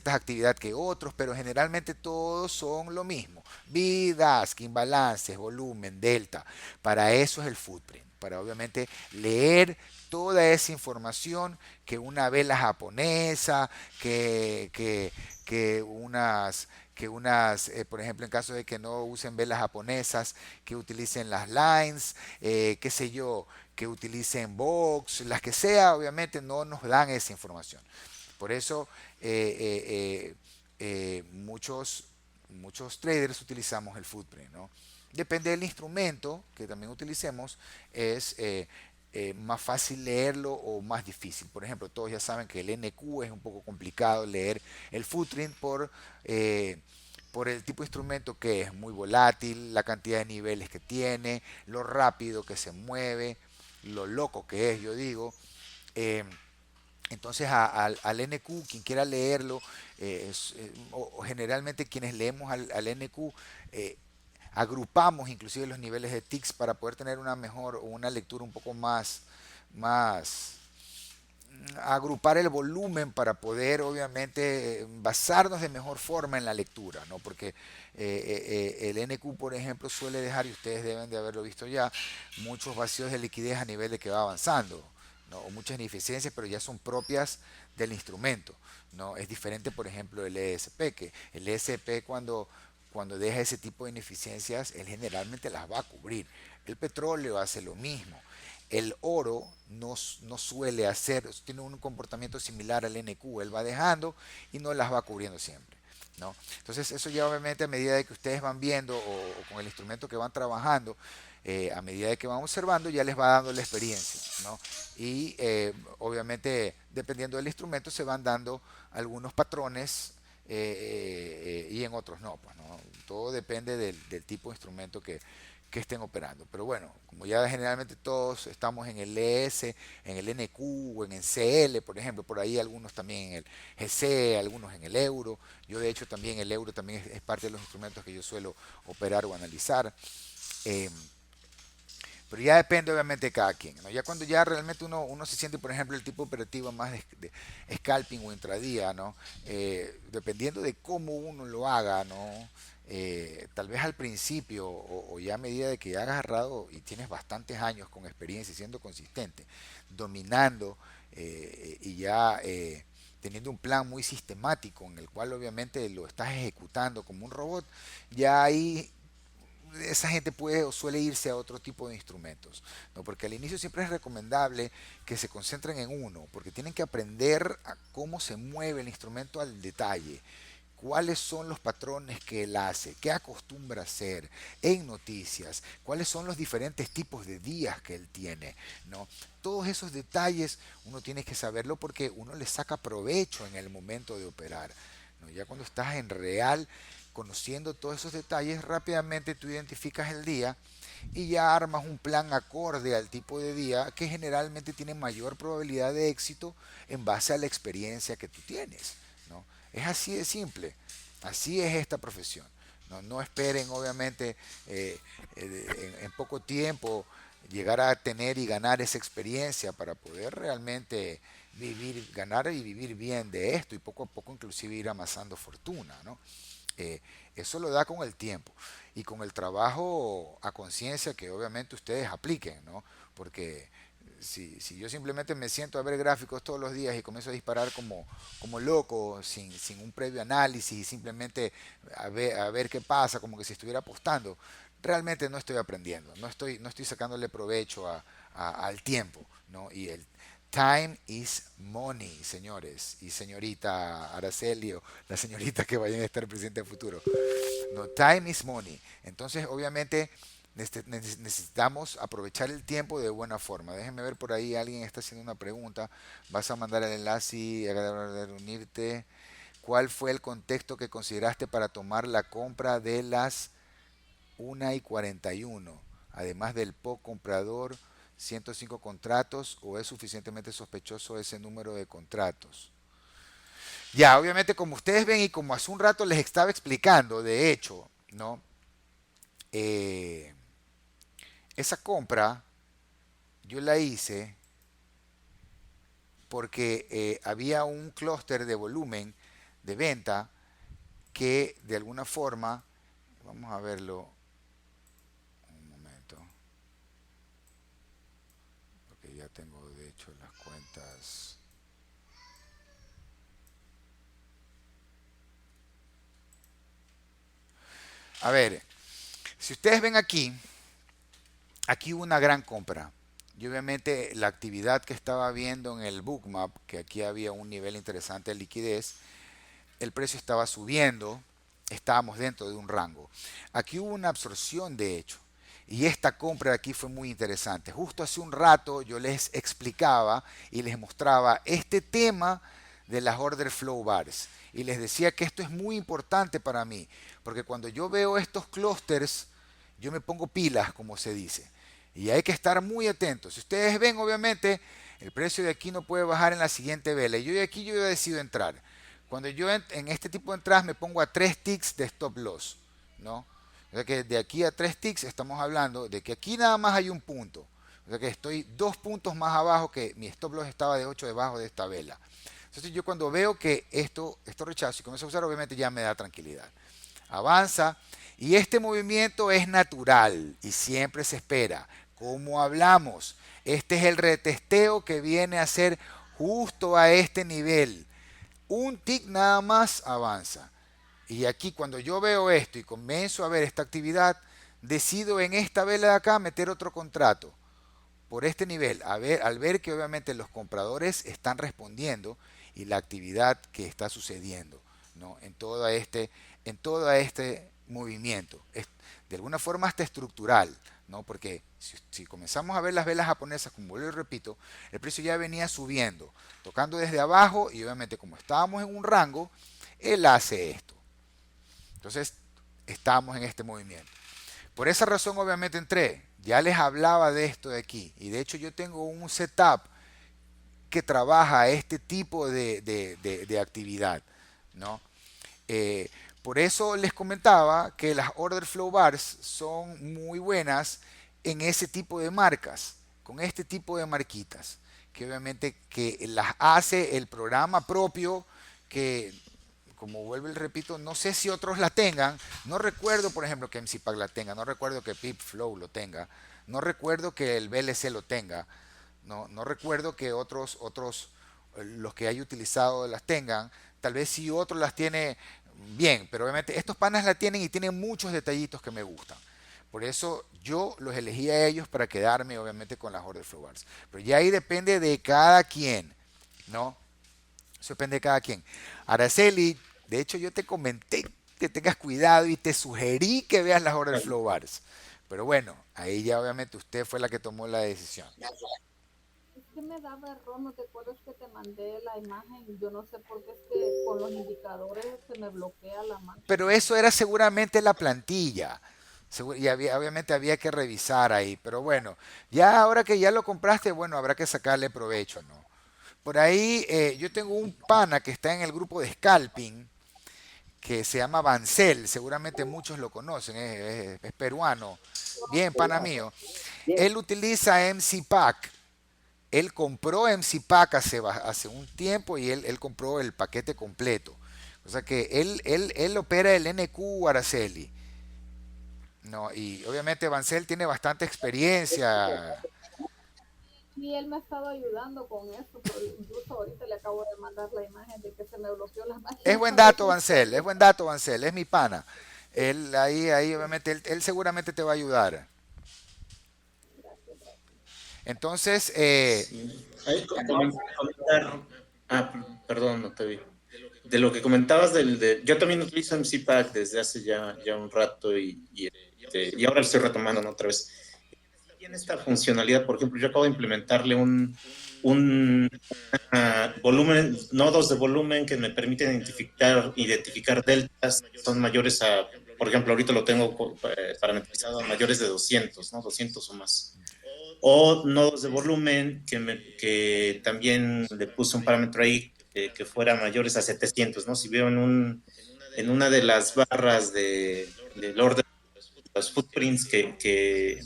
actividades que otros, pero generalmente todos son lo mismo. Vidas, imbalances, volumen, delta. Para eso es el footprint, para obviamente leer toda esa información que una vela japonesa, que por ejemplo, en caso de que no usen velas japonesas, que utilicen las lines, qué sé yo, que utilicen box, las que sea, obviamente no nos dan esa información. Por eso muchos traders utilizamos el footprint, ¿no? Depende del instrumento que también utilicemos, es más fácil leerlo o más difícil. Por ejemplo, todos ya saben que el NQ es un poco complicado leer el footprint por el tipo de instrumento que es muy volátil, la cantidad de niveles que tiene, lo rápido que se mueve, lo loco que es, yo digo. Eh, entonces al NQ, quien quiera leerlo, o generalmente quienes leemos al NQ, eh, agrupamos inclusive los niveles de tics para poder tener una mejor o una lectura un poco más agrupar el volumen para poder obviamente basarnos de mejor forma en la lectura, ¿no? Porque el NQ, por ejemplo, suele dejar, y ustedes deben de haberlo visto ya, muchos vacíos de liquidez a nivel de que va avanzando, ¿no? O muchas ineficiencias, pero ya son propias del instrumento, ¿no? Es diferente, por ejemplo, el ESP, que el ESP cuando deja ese tipo de ineficiencias, él generalmente las va a cubrir. El petróleo hace lo mismo. El oro no suele hacer, tiene un comportamiento similar al NQ, él va dejando y no las va cubriendo siempre, ¿no? Entonces eso ya obviamente a medida de que ustedes van viendo o con el instrumento que van trabajando, a medida de que van observando, ya les va dando la experiencia, ¿no? Y obviamente dependiendo del instrumento se van dando algunos patrones y en otros no, pues, ¿no? Todo depende del tipo de instrumento que estén operando. Pero bueno, como ya generalmente todos estamos en el ES, en el NQ o en el CL, por ejemplo, por ahí algunos también en el GC, algunos en el euro. Yo de hecho también el euro también es parte de los instrumentos que yo suelo operar o analizar. Eh, pero ya depende obviamente de cada quien, ¿no? Ya cuando ya realmente uno se siente, por ejemplo, el tipo operativo más de scalping o intradía, ¿no? Dependiendo de cómo uno lo haga, ¿no? Tal vez al principio o ya a medida de que ya has agarrado y tienes bastantes años con experiencia y siendo consistente, dominando y ya teniendo un plan muy sistemático en el cual obviamente lo estás ejecutando como un robot, ya ahí esa gente puede o suele irse a otro tipo de instrumentos, ¿no? Porque al inicio siempre es recomendable que se concentren en uno, porque tienen que aprender a cómo se mueve el instrumento al detalle, cuáles son los patrones que él hace, qué acostumbra hacer en noticias, cuáles son los diferentes tipos de días que él tiene, ¿no? Todos esos detalles uno tiene que saberlo porque uno le saca provecho en el momento de operar, ¿no? Ya cuando estás en real conociendo todos esos detalles, rápidamente tú identificas el día y ya armas un plan acorde al tipo de día que generalmente tiene mayor probabilidad de éxito en base a la experiencia que tú tienes, ¿no? Es así de simple, así es esta profesión. No, no esperen, obviamente, en poco tiempo llegar a tener y ganar esa experiencia para poder realmente vivir, ganar y vivir bien de esto y poco a poco inclusive ir amasando fortuna, ¿no? Eh, Eso lo da con el tiempo y con el trabajo a conciencia que obviamente ustedes apliquen, ¿no? Porque si yo simplemente me siento a ver gráficos todos los días y comienzo a disparar como loco, sin un previo análisis y simplemente a ver qué pasa, como que si estuviera apostando, realmente no estoy aprendiendo, no estoy sacándole provecho al tiempo, ¿no? Y el time is money, señores y señorita Araceli o la señorita que vayan a estar presente en el futuro. No, time is money. Entonces, obviamente, necesitamos aprovechar el tiempo de buena forma. Déjenme ver por ahí, alguien está haciendo una pregunta. Vas a mandar el enlace y a unirte. ¿Cuál fue el contexto que consideraste para tomar la compra de las 1:41? Además del PO comprador, 105 contratos, o es suficientemente sospechoso ese número de contratos. Ya, obviamente como ustedes ven y como hace un rato les estaba explicando, de hecho, ¿no? Eh, Esa compra yo la hice porque había un clúster de volumen de venta que de alguna forma, vamos a verlo un momento, porque ya tengo de hecho las cuentas. A ver, si ustedes ven aquí, aquí hubo una gran compra. Y obviamente la actividad que estaba viendo en el bookmap, que aquí había un nivel interesante de liquidez, el precio estaba subiendo, estábamos dentro de un rango. Aquí hubo una absorción de hecho. Y esta compra de aquí fue muy interesante. Justo hace un rato yo les explicaba y les mostraba este tema de las order flow bars. Y les decía que esto es muy importante para mí, porque cuando yo veo estos clústeres, yo me pongo pilas, como se dice. Y hay que estar muy atentos. Si ustedes ven, obviamente, el precio de aquí no puede bajar en la siguiente vela. Y yo de aquí yo decido entrar. Cuando yo en este tipo de entradas me pongo a 3 ticks de stop loss, ¿no? O sea que de aquí a 3 ticks estamos hablando de que aquí nada más hay un punto. O sea que estoy 2 puntos más abajo, que mi stop loss estaba de 8 debajo de esta vela. Entonces yo cuando veo que esto rechazo y comienzo a usar, obviamente ya me da tranquilidad. Avanza y este movimiento es natural y siempre se espera. Como hablamos, este es el retesteo que viene a ser justo a este nivel. Un tick nada más avanza. Y aquí cuando yo veo esto y comienzo a ver esta actividad, decido en esta vela de acá meter otro contrato por este nivel, al ver que obviamente los compradores están respondiendo y la actividad que está sucediendo, ¿no? En todo este movimiento. De alguna forma hasta estructural, ¿no? Porque si comenzamos a ver las velas japonesas, como vuelvo y repito, el precio ya venía subiendo, tocando desde abajo y obviamente como estábamos en un rango, él hace esto. Entonces, estamos en este movimiento. Por esa razón, obviamente, entré. Ya les hablaba de esto de aquí. Y de hecho, yo tengo un setup que trabaja este tipo de actividad, ¿no? Por eso les comentaba que las order flow bars son muy buenas en ese tipo de marcas, con este tipo de marquitas, que obviamente que las hace el programa propio que como vuelvo y repito, no sé si otros la tengan. No recuerdo, por ejemplo, que MCPAC la tenga. No recuerdo que PipFlow lo tenga. No recuerdo que el VLC lo tenga. No recuerdo que otros, los que haya utilizado las tengan. Tal vez si otros las tiene bien, pero obviamente estos panas la tienen y tienen muchos detallitos que me gustan. Por eso yo los elegí a ellos para quedarme obviamente con las order flow bars. Pero ya ahí depende de cada quien, ¿no? Eso depende de cada quien. Araceli, de hecho yo te comenté que tengas cuidado y te sugerí que veas las order flow bars. Pero bueno, ahí ya obviamente usted fue la que tomó la decisión. que me daba error, ¿no te acuerdas que te mandé la imagen? Yo no sé por qué es que con los indicadores se me bloquea la Pero máquina. eso era seguramente la plantilla. Y obviamente había que revisar ahí. Pero bueno, ya ahora que ya lo compraste, bueno, habrá que sacarle provecho, ¿no? Por ahí yo tengo un pana que está en el grupo de scalping que se llama Bancel, seguramente muchos lo conocen, es peruano, bien pana mío. Él utiliza MC Pack, él compró MC Pack hace un tiempo y él compró el paquete completo. O sea que él opera el NQ Araceli. No, y obviamente Bancel tiene bastante experiencia. Y él me ha estado ayudando con eso, pero incluso ahorita le acabo de mandar la imagen de que se me bloqueó la Es máquina buen cuando dato, quise Bancel, es ver. buen dato, Bancel, es mi pana. Él ahí obviamente, él seguramente te va a ayudar. Entonces, Sí. Ahí comentar. Ah, perdón, no te vi. De lo que comentabas yo también utilizo MC Pack desde hace ya un rato y ahora lo estoy retomando, ¿no? Otra vez. Tiene esta funcionalidad, por ejemplo, yo acabo de implementarle un volumen, nodos de volumen que me permiten identificar deltas que son mayores a, por ejemplo, ahorita lo tengo parametrizado a mayores de 200, ¿no? 200 o más. O nodos de volumen que también le puse un parámetro ahí que fuera mayores a 700, ¿no? Si veo en una de las barras del orden de los footprints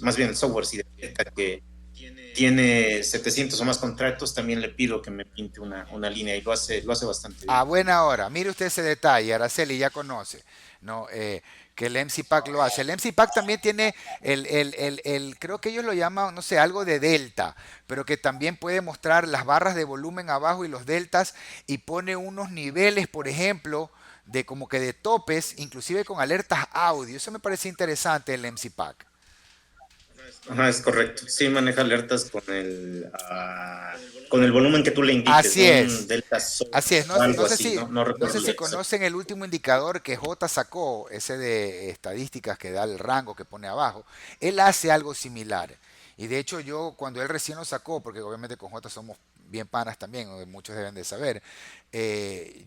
más bien el software si detecta que tiene 700 o más contratos, también le pido que me pinte una línea y lo hace bastante a bien. buena hora, mire usted ese detalle, Araceli ya conoce, ¿no? Que el MC Pack lo hace. El MC Pack también tiene creo que ellos lo llaman, no sé, algo de delta, pero que también puede mostrar las barras de volumen abajo y los deltas y pone unos niveles, por ejemplo, de como que de topes, inclusive con alertas audio. Eso me parece interesante el MC Pack. Ajá, es correcto. Sí, maneja alertas con el volumen que tú le indiques, Así ¿no? Un es. delta sol Así es, o algo así, ¿no? No no sé recuerdo si exacto. conocen el último indicador que J sacó, ese de estadísticas que da el rango que pone abajo. Él hace algo similar. Y de hecho yo cuando él recién lo sacó, porque obviamente con J somos bien panas también, o muchos deben de saber,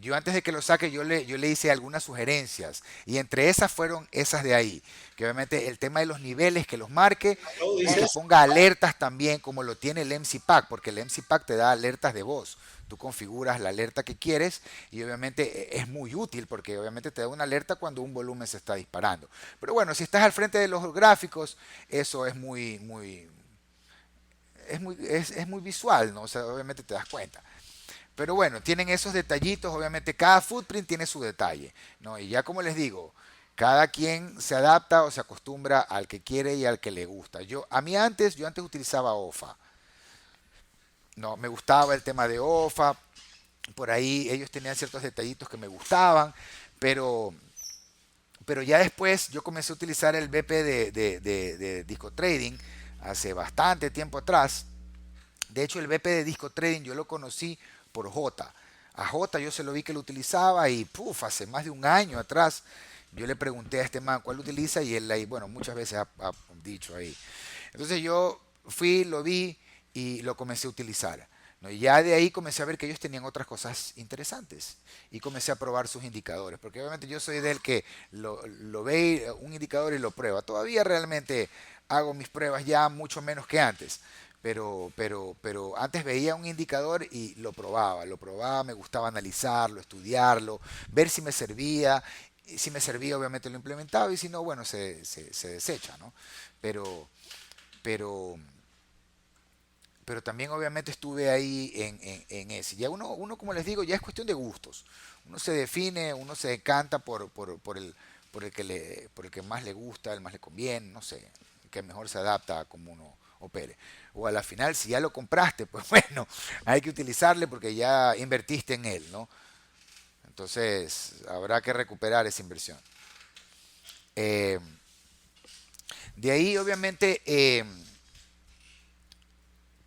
yo antes de que lo saque yo le hice algunas sugerencias y entre esas fueron esas de ahí, que obviamente el tema de los niveles que los marque ¿Cómo y que dices? ponga alertas también como lo tiene el MC Pack, porque el MC Pack te da alertas de voz. Tú configuras la alerta que quieres y obviamente es muy útil porque obviamente te da una alerta cuando un volumen se está disparando. Pero bueno, si estás al frente de los gráficos, eso es muy visual, ¿no? O sea, obviamente te das cuenta. Pero bueno, tienen esos detallitos, obviamente cada footprint tiene su detalle, ¿no? Y ya como les digo, cada quien se adapta o se acostumbra al que quiere y al que le gusta. Yo antes utilizaba OFA, no, me gustaba el tema de OFA, por ahí ellos tenían ciertos detallitos que me gustaban, pero, pero ya después yo comencé a utilizar el BP de Disco Trading hace bastante tiempo atrás. De hecho, el BP de Disco Trading yo lo conocí por J. A J yo se lo vi que lo utilizaba y puf, hace más de un año atrás yo le pregunté a este man cuál lo utiliza y él ahí, bueno, muchas veces ha dicho ahí. Entonces yo fui, lo vi y lo comencé a utilizar, ¿no? Y ya de ahí comencé a ver que ellos tenían otras cosas interesantes y comencé a probar sus indicadores, porque obviamente yo soy del que lo ve un indicador y lo prueba. Todavía realmente hago mis pruebas ya mucho menos que antes, pero antes veía un indicador y lo probaba, me gustaba analizarlo, estudiarlo, ver si me servía. Y si me servía, obviamente lo implementaba y si no, bueno, se desecha, ¿no? Pero, pero, pero también obviamente estuve ahí en ese. Ya uno, como les digo, ya es cuestión de gustos. Uno se define, uno se encanta por el que más le gusta, el más le conviene, no sé, el que mejor se adapta a cómo uno opere. O a la final, si ya lo compraste, pues bueno, hay que utilizarle porque ya invertiste en él, ¿no? Entonces, habrá que recuperar esa inversión. Eh, de ahí, obviamente,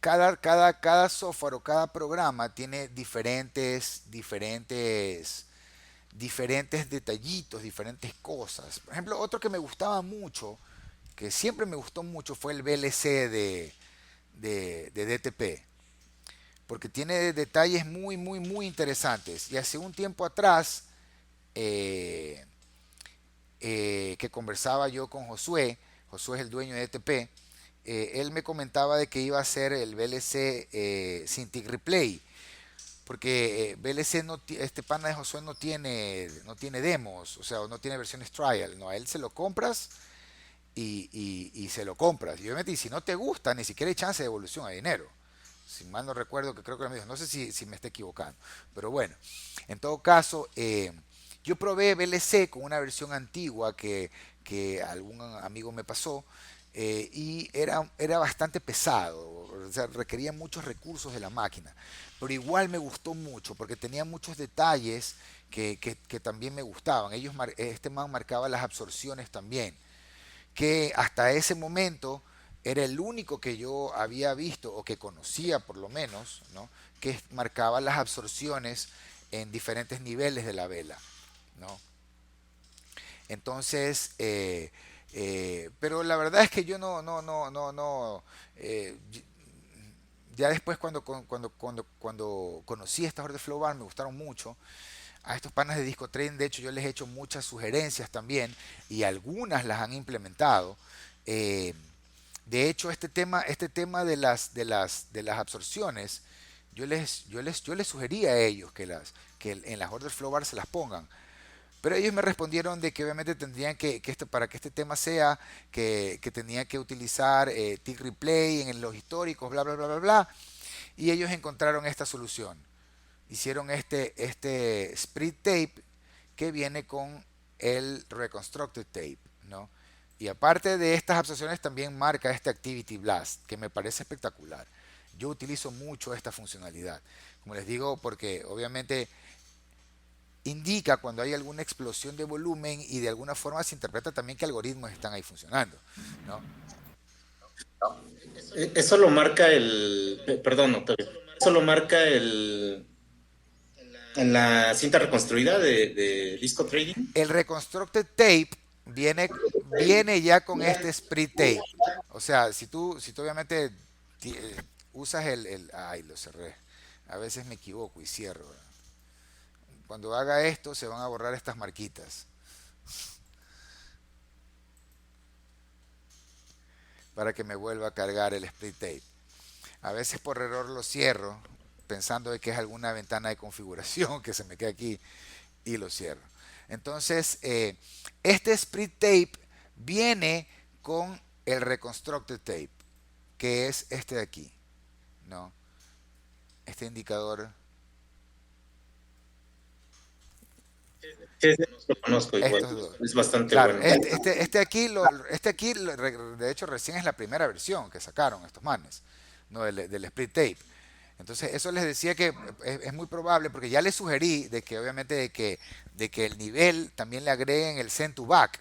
cada software o cada programa tiene diferentes detallitos, diferentes cosas. Por ejemplo, otro que me gustaba mucho, que siempre me gustó mucho, fue el VLC de DTP. porque tiene detalles muy, muy, muy interesantes. Y hace un tiempo atrás, eh, que conversaba yo con Josué, Josué es el dueño de ETP, él me comentaba de que iba a hacer el VLC Cintiq Replay, porque VLC no, este pana de Josué no tiene demos, o sea, no tiene versiones trial, no, a él se lo compras y se lo compras. Y obviamente, y si no te gusta, ni siquiera hay chance de devolución a dinero. Si mal no recuerdo, que creo que lo mismo. No sé si me estoy equivocando. Pero bueno, en todo caso, yo probé VLC con una versión antigua que algún amigo me pasó. Y era bastante pesado, o sea, requería muchos recursos de la máquina, pero igual me gustó mucho porque tenía muchos detalles que también me gustaban. Este man marcaba las absorciones también, que hasta ese momento era el único que yo había visto o que conocía por lo menos, ¿no? Que marcaba las absorciones en diferentes niveles de la vela, ¿no? Entonces, pero la verdad es que yo ya después cuando conocí estas Order Flow Bar me gustaron mucho. A estos panas de Disco Trading, de hecho, yo les he hecho muchas sugerencias también y algunas las han implementado. Eh, de hecho, este tema de las absorciones, yo les sugería a ellos que en las Order Flow Bar se las pongan. Pero ellos me respondieron de que obviamente tendrían para que este tema sea, que tenían que utilizar Tick Replay en los históricos, bla, bla, bla, bla, bla. Y ellos encontraron esta solución. Hicieron este split tape que viene con el reconstructed tape, ¿no? Y aparte de estas absorciones también marca este Activity Blast, que me parece espectacular. Yo utilizo mucho esta funcionalidad, como les digo, porque obviamente indica cuando hay alguna explosión de volumen y de alguna forma se interpreta también que algoritmos están ahí funcionando, ¿no? Eso lo marca perdón, Octavio, eso lo marca en la cinta reconstruida de Disco Trading. El reconstructed tape viene ya con este split tape. O sea, si tú obviamente usas ay, lo cerré. A veces me equivoco y cierro. Cuando haga esto se van a borrar estas marquitas para que me vuelva a cargar el split tape. A veces por error lo cierro pensando de que es alguna ventana de configuración que se me queda aquí y lo cierro. Entonces, este split tape viene con el reconstructed tape, que es este de aquí, ¿no? Este indicador. Sí, lo conozco igual, Estos dos. es bastante Claro, bueno. de hecho, recién es la primera versión que sacaron estos manes, ¿no? Del split tape. Entonces, eso les decía que es muy probable, porque ya les sugerí de que obviamente de que el nivel también le agreguen el send to back,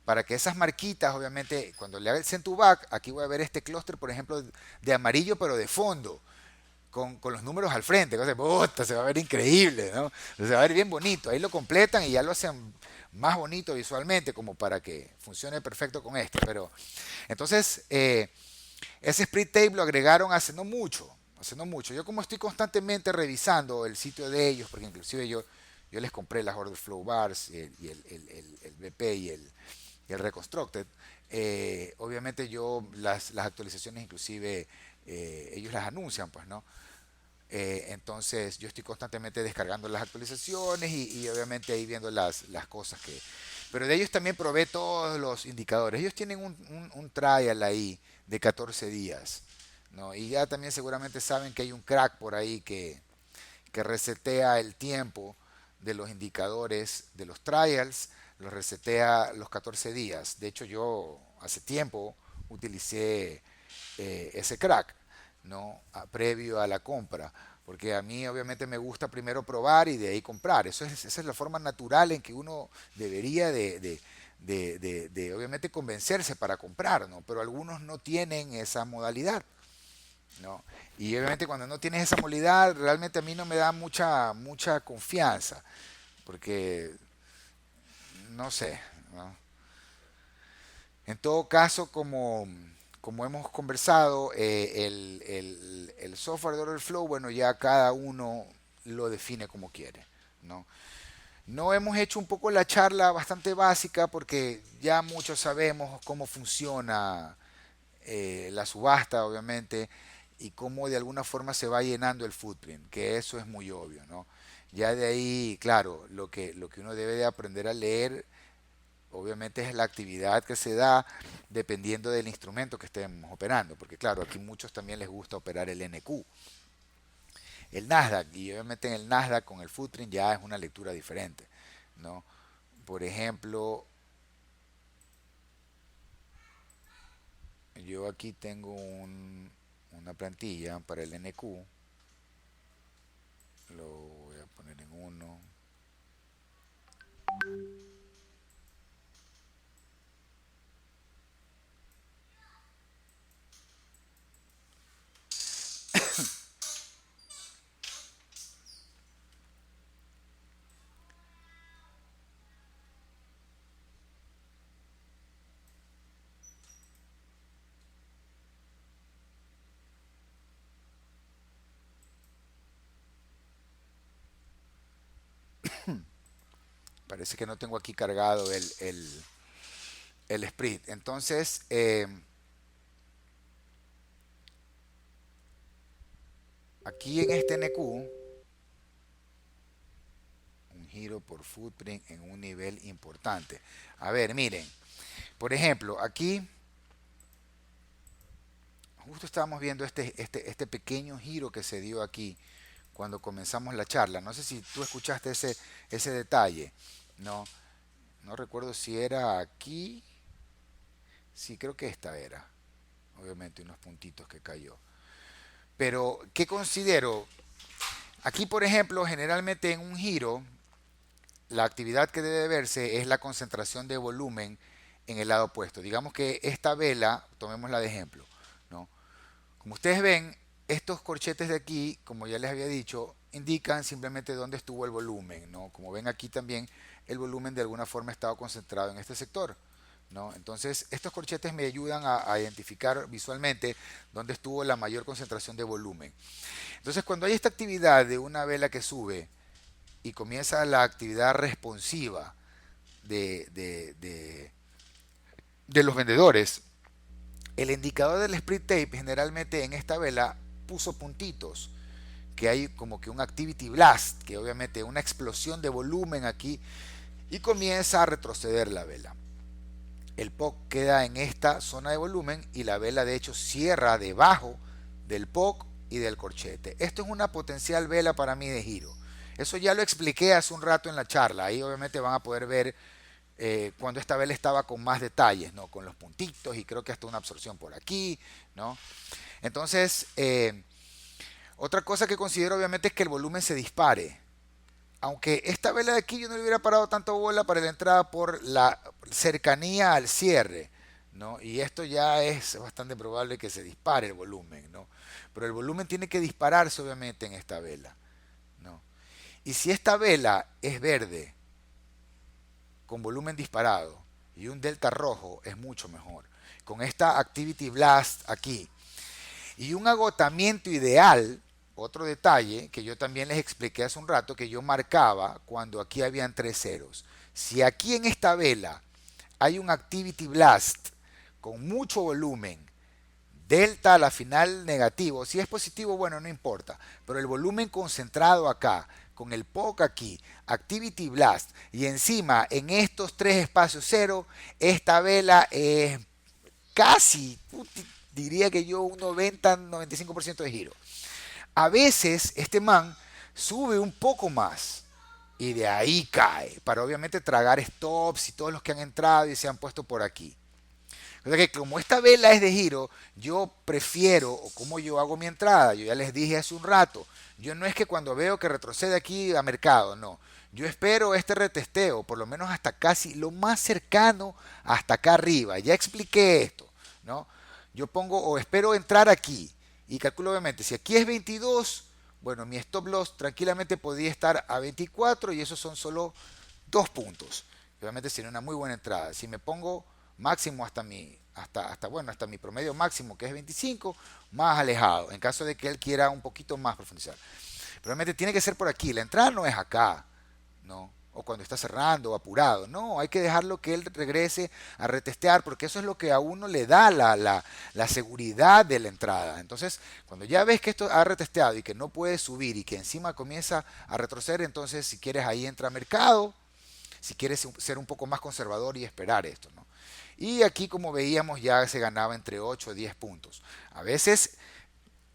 para que esas marquitas, obviamente, cuando le haga el send to back, aquí voy a ver este clúster, por ejemplo, de amarillo, pero de fondo, con los números al frente. Entonces, puta, se va a ver increíble, ¿no? Se va a ver bien bonito. Ahí lo completan y ya lo hacen más bonito visualmente, como para que funcione perfecto con este. Pero, entonces, ese split tape lo agregaron hace no mucho. Hace no mucho. Yo como estoy constantemente revisando el sitio de ellos, porque inclusive yo les compré las Order Flow Bars el BP y el Reconstructed, obviamente yo las actualizaciones inclusive ellos las anuncian, pues, ¿no? Entonces yo estoy constantemente descargando las actualizaciones y obviamente ahí viendo las cosas que... Pero de ellos también probé todos los indicadores. Ellos tienen un trial ahí de 14 días, ¿no? Y ya también seguramente saben que hay un crack por ahí que resetea el tiempo de los indicadores de los trials, los resetea los 14 días. De hecho, yo hace tiempo utilicé ese crack, ¿no? Previo a la compra, porque a mí obviamente me gusta primero probar y de ahí comprar. Esa es la forma natural en que uno debería de obviamente convencerse para comprar, ¿no? Pero algunos no tienen esa modalidad, ¿no? Y obviamente cuando no tienes esa modalidad, realmente a mí no me da mucha confianza, porque no sé, ¿no? En todo caso, como hemos conversado, el software de order flow, bueno, ya cada uno lo define como quiere, ¿no? No hemos hecho un poco la charla bastante básica porque ya muchos sabemos cómo funciona la subasta, obviamente, y cómo de alguna forma se va llenando el footprint, que eso es muy obvio, ¿no? Ya de ahí, claro, lo que uno debe de aprender a leer, obviamente, es la actividad que se da dependiendo del instrumento que estemos operando, porque claro, aquí muchos también les gusta operar el NQ, el Nasdaq, y obviamente en el Nasdaq con el footprint ya es una lectura diferente, ¿no? Por ejemplo, yo aquí tengo una plantilla para el NQ, lo voy a poner en uno. Parece que no tengo aquí cargado el split. Entonces, aquí en este NQ, un giro por footprint en un nivel importante. A ver, miren, por ejemplo, aquí justo estábamos viendo este pequeño giro que se dio aquí cuando comenzamos la charla. No sé si tú escuchaste ese detalle. No, no recuerdo si era aquí. Sí, creo que esta era. Obviamente unos puntitos que cayó. Pero, ¿qué considero? Aquí, por ejemplo, generalmente en un giro, la actividad que debe verse es la concentración de volumen en el lado opuesto. Digamos que esta vela, tomémosla de ejemplo, ¿no? Como ustedes ven, estos corchetes de aquí, como ya les había dicho, indican simplemente dónde estuvo el volumen, ¿no? Como ven aquí también, el volumen de alguna forma ha estado concentrado en este sector, ¿no? Entonces, estos corchetes me ayudan a identificar visualmente dónde estuvo la mayor concentración de volumen. Entonces, cuando hay esta actividad de una vela que sube y comienza la actividad responsiva de, de, de, de los vendedores, el indicador del split tape generalmente en esta vela puso puntitos, que hay como que un activity blast, que obviamente una explosión de volumen aquí, y comienza a retroceder la vela. El POC queda en esta zona de volumen y la vela de hecho cierra debajo del POC y del corchete. Esto es una potencial vela para mí de giro. Eso ya lo expliqué hace un rato en la charla. Ahí obviamente van a poder ver cuando esta vela estaba con más detalles, ¿no? Con los puntitos y creo que hasta una absorción por aquí, ¿no? Entonces, otra cosa que considero obviamente es que el volumen se dispare. Aunque esta vela de aquí yo no le hubiera parado tanto bola para la entrada por la cercanía al cierre, ¿no? Y esto ya es bastante probable que se dispare el volumen, ¿no? Pero el volumen tiene que dispararse obviamente en esta vela, ¿no? Y si esta vela es verde, con volumen disparado, y un delta rojo, es mucho mejor. Con esta Activity Blast aquí, y un agotamiento ideal, otro detalle que yo también les expliqué hace un rato, que yo marcaba cuando aquí habían tres ceros. Si aquí en esta vela hay un Activity Blast con mucho volumen, delta a la final negativo, si es positivo, bueno, no importa, pero el volumen concentrado acá, con el POC aquí, Activity Blast, y encima en estos tres espacios cero, esta vela es casi, diría que yo un 90-95% de giro. A veces este man sube un poco más y de ahí cae para obviamente tragar stops y todos los que han entrado y se han puesto por aquí. O sea que como esta vela es de giro, yo prefiero, o como yo hago mi entrada, yo ya les dije hace un rato, yo no es que cuando veo que retrocede aquí a mercado, no. Yo espero este retesteo, por lo menos hasta casi lo más cercano hasta acá arriba. Ya expliqué esto, ¿no? Yo pongo o espero entrar aquí y calculo obviamente, si aquí es 22, bueno, mi stop loss tranquilamente podría estar a 24 y esos son solo 2 puntos. Obviamente sería una muy buena entrada. Si me pongo máximo hasta mi promedio máximo, que es 25, más alejado, en caso de que él quiera un poquito más profundizar. Realmente tiene que ser por aquí, la entrada no es acá, ¿no? O cuando está cerrando o apurado. No, hay que dejarlo que él regrese a retestear porque eso es lo que a uno le da la seguridad de la entrada. Entonces, cuando ya ves que esto ha retesteado y que no puede subir y que encima comienza a retroceder, entonces si quieres ahí entra a mercado, si quieres ser un poco más conservador y esperar esto, ¿no? Y aquí como veíamos ya se ganaba entre 8 o 10 puntos. A veces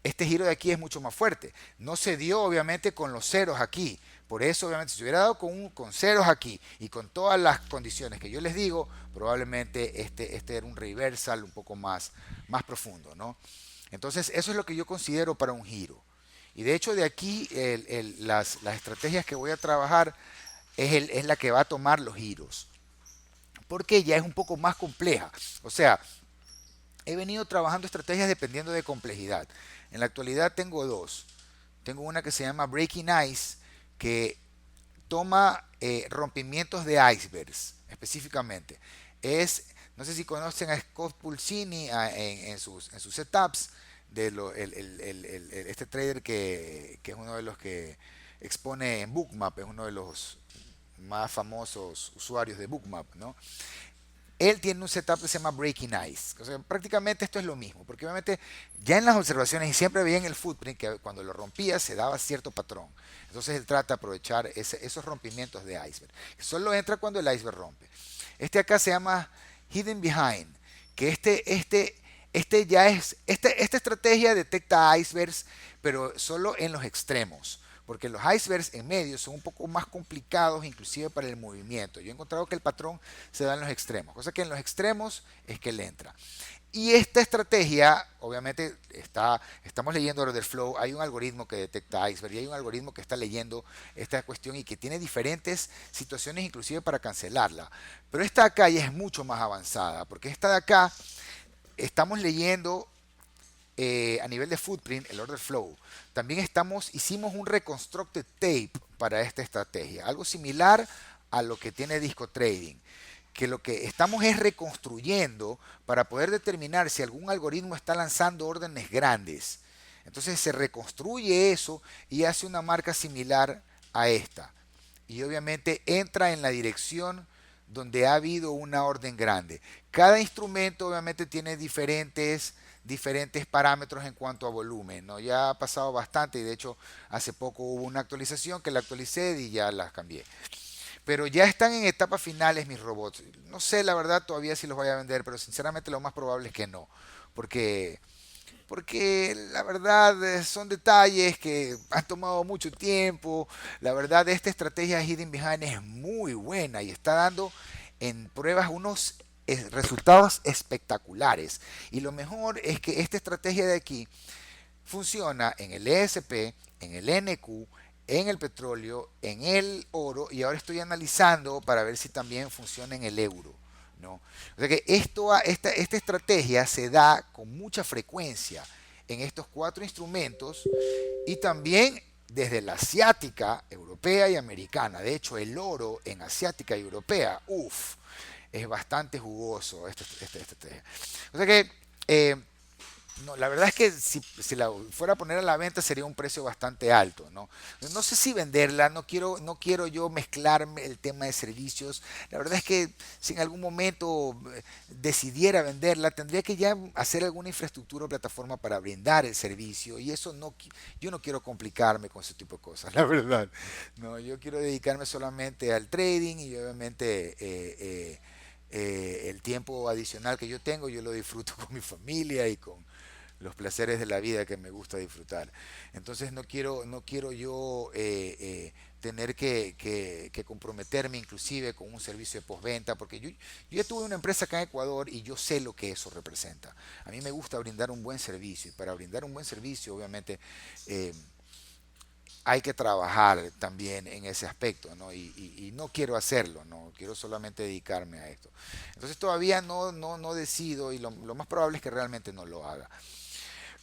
este giro de aquí es mucho más fuerte. No se dio obviamente con los ceros aquí. Por eso obviamente si se hubiera dado con ceros aquí y con todas las condiciones que yo les digo, probablemente este era un reversal un poco más profundo, ¿no? Entonces eso es lo que yo considero para un giro. Y de hecho de aquí las estrategias que voy a trabajar es la que va a tomar los giros. Porque ya es un poco más compleja. O sea, he venido trabajando estrategias dependiendo de complejidad. En la actualidad tengo dos. Tengo una que se llama Breaking Ice, que toma rompimientos de icebergs específicamente. No sé si conocen a Scott Pulcini en sus setups, este trader que es uno de los que expone en Bookmap, es uno de los más famosos usuarios de Bookmap, ¿no? Él tiene un setup que se llama Breaking Ice. O sea, prácticamente esto es lo mismo, porque obviamente ya en las observaciones y siempre veía en el footprint que cuando lo rompía se daba cierto patrón. Entonces él trata de aprovechar esos rompimientos de iceberg. Solo entra cuando el iceberg rompe. Este acá se llama Hidden Behind, que esta estrategia detecta icebergs, pero solo en los extremos porque los icebergs en medio son un poco más complicados inclusive para el movimiento. Yo he encontrado que el patrón se da en los extremos, cosa que en los extremos es que él entra. Y esta estrategia, obviamente, estamos leyendo Order Flow, hay un algoritmo que detecta iceberg y hay un algoritmo que está leyendo esta cuestión y que tiene diferentes situaciones inclusive para cancelarla. Pero esta de acá ya es mucho más avanzada, porque esta de acá estamos leyendo a nivel de footprint, el order flow. También hicimos un reconstructed tape para esta estrategia, algo similar a lo que tiene Disco Trading, que lo que estamos es reconstruyendo para poder determinar si algún algoritmo está lanzando órdenes grandes. Entonces se reconstruye eso y hace una marca similar a esta. Y obviamente entra en la dirección donde ha habido una orden grande. Cada instrumento obviamente tiene diferentes parámetros en cuanto a volumen, ¿no? Ya ha pasado bastante y de hecho hace poco hubo una actualización que la actualicé y ya las cambié. Pero ya están en etapas finales mis robots. No sé la verdad todavía si los voy a vender, pero sinceramente lo más probable es que no. Porque, porque la verdad son detalles que han tomado mucho tiempo. La verdad esta estrategia Hidden Behind es muy buena y está dando en pruebas unos resultados espectaculares. Y lo mejor es que esta estrategia de aquí funciona en el ESP, en el NQ, en el petróleo, en el oro y ahora estoy analizando para ver si también funciona en el euro, ¿no? O sea que esta estrategia se da con mucha frecuencia en estos cuatro instrumentos y también desde la asiática, europea y americana. De hecho, el oro en asiática y europea, es bastante jugoso esta estrategia. O sea que no, la verdad es que si la fuera a poner a la venta sería un precio bastante alto, ¿no? No sé si venderla, no quiero yo mezclarme el tema de servicios. La verdad es que si en algún momento decidiera venderla, tendría que ya hacer alguna infraestructura o plataforma para brindar el servicio y eso yo no quiero complicarme con ese tipo de cosas, la verdad. No, yo quiero dedicarme solamente al trading y obviamente el tiempo adicional que yo tengo, yo lo disfruto con mi familia y con los placeres de la vida que me gusta disfrutar. Entonces no quiero yo tener que comprometerme inclusive con un servicio de postventa, porque yo ya tuve una empresa acá en Ecuador y yo sé lo que eso representa. A mí me gusta brindar un buen servicio y para brindar un buen servicio obviamente hay que trabajar también en ese aspecto, ¿no? Y no quiero hacerlo, no quiero solamente dedicarme a esto. Entonces todavía no decido y lo más probable es que realmente no lo haga.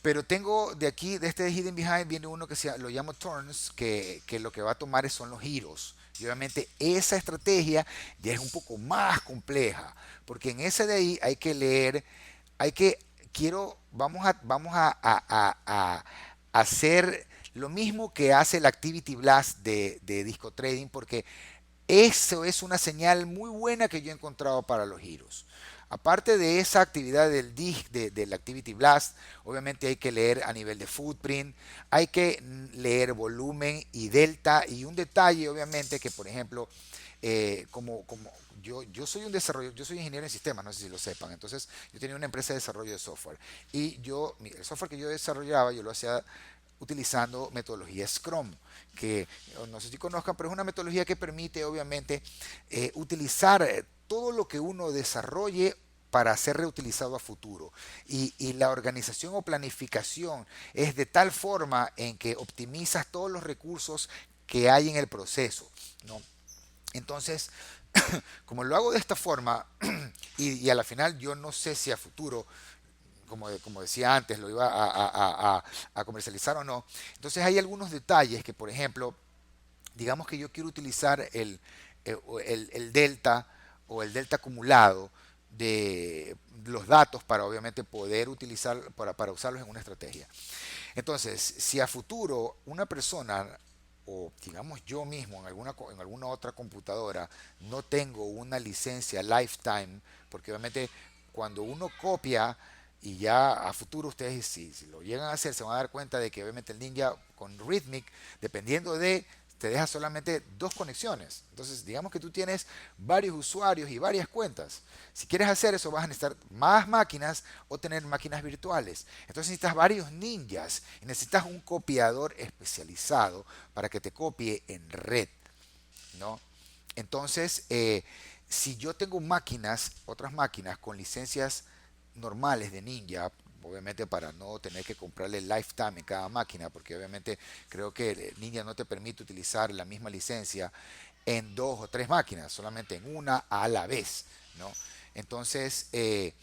Pero tengo de este Hidden Behind viene uno que lo llamo Turns, que lo que va a tomar son los giros. Y obviamente esa estrategia ya es un poco más compleja, porque en esa de ahí hay que leer, hay que, vamos a hacer lo mismo que hace el Activity Blast de Disco Trading, porque eso es una señal muy buena que yo he encontrado para los giros. Aparte de esa actividad del Activity Blast, obviamente hay que leer a nivel de footprint, hay que leer volumen y delta. Y un detalle, obviamente, que por ejemplo, como yo soy un desarrollador, yo soy ingeniero en sistemas, no sé si lo sepan. Entonces, yo tenía una empresa de desarrollo de software. Y el software que yo desarrollaba, yo lo hacía utilizando metodología Scrum, que no sé si conozcan, pero es una metodología que permite obviamente utilizar todo lo que uno desarrolle para ser reutilizado a futuro. Y la organización o planificación es de tal forma en que optimizas todos los recursos que hay en el proceso, ¿no? Entonces, como lo hago de esta forma, y a la final yo no sé si a futuro como decía antes, lo iba a comercializar o no. Entonces hay algunos detalles que, por ejemplo, digamos que yo quiero utilizar el delta o el delta acumulado de los datos para obviamente poder utilizar, para usarlos en una estrategia. Entonces, si a futuro una persona o digamos yo mismo en alguna otra computadora no tengo una licencia lifetime, porque obviamente cuando uno copia y ya a futuro ustedes si lo llegan a hacer se van a dar cuenta de que obviamente el Ninja con Rhythmic, dependiendo de, te deja solamente dos conexiones. Entonces digamos que tú tienes varios usuarios y varias cuentas. Si quieres hacer eso vas a necesitar más máquinas o tener máquinas virtuales. Entonces necesitas varios ninjas y necesitas un copiador especializado para que te copie en red, ¿no? Entonces, si yo tengo otras máquinas con licencias normales de Ninja, obviamente para no tener que comprarle lifetime en cada máquina, porque obviamente creo que Ninja no te permite utilizar la misma licencia en dos o tres máquinas, solamente en una a la vez, ¿no? Entonces, eh,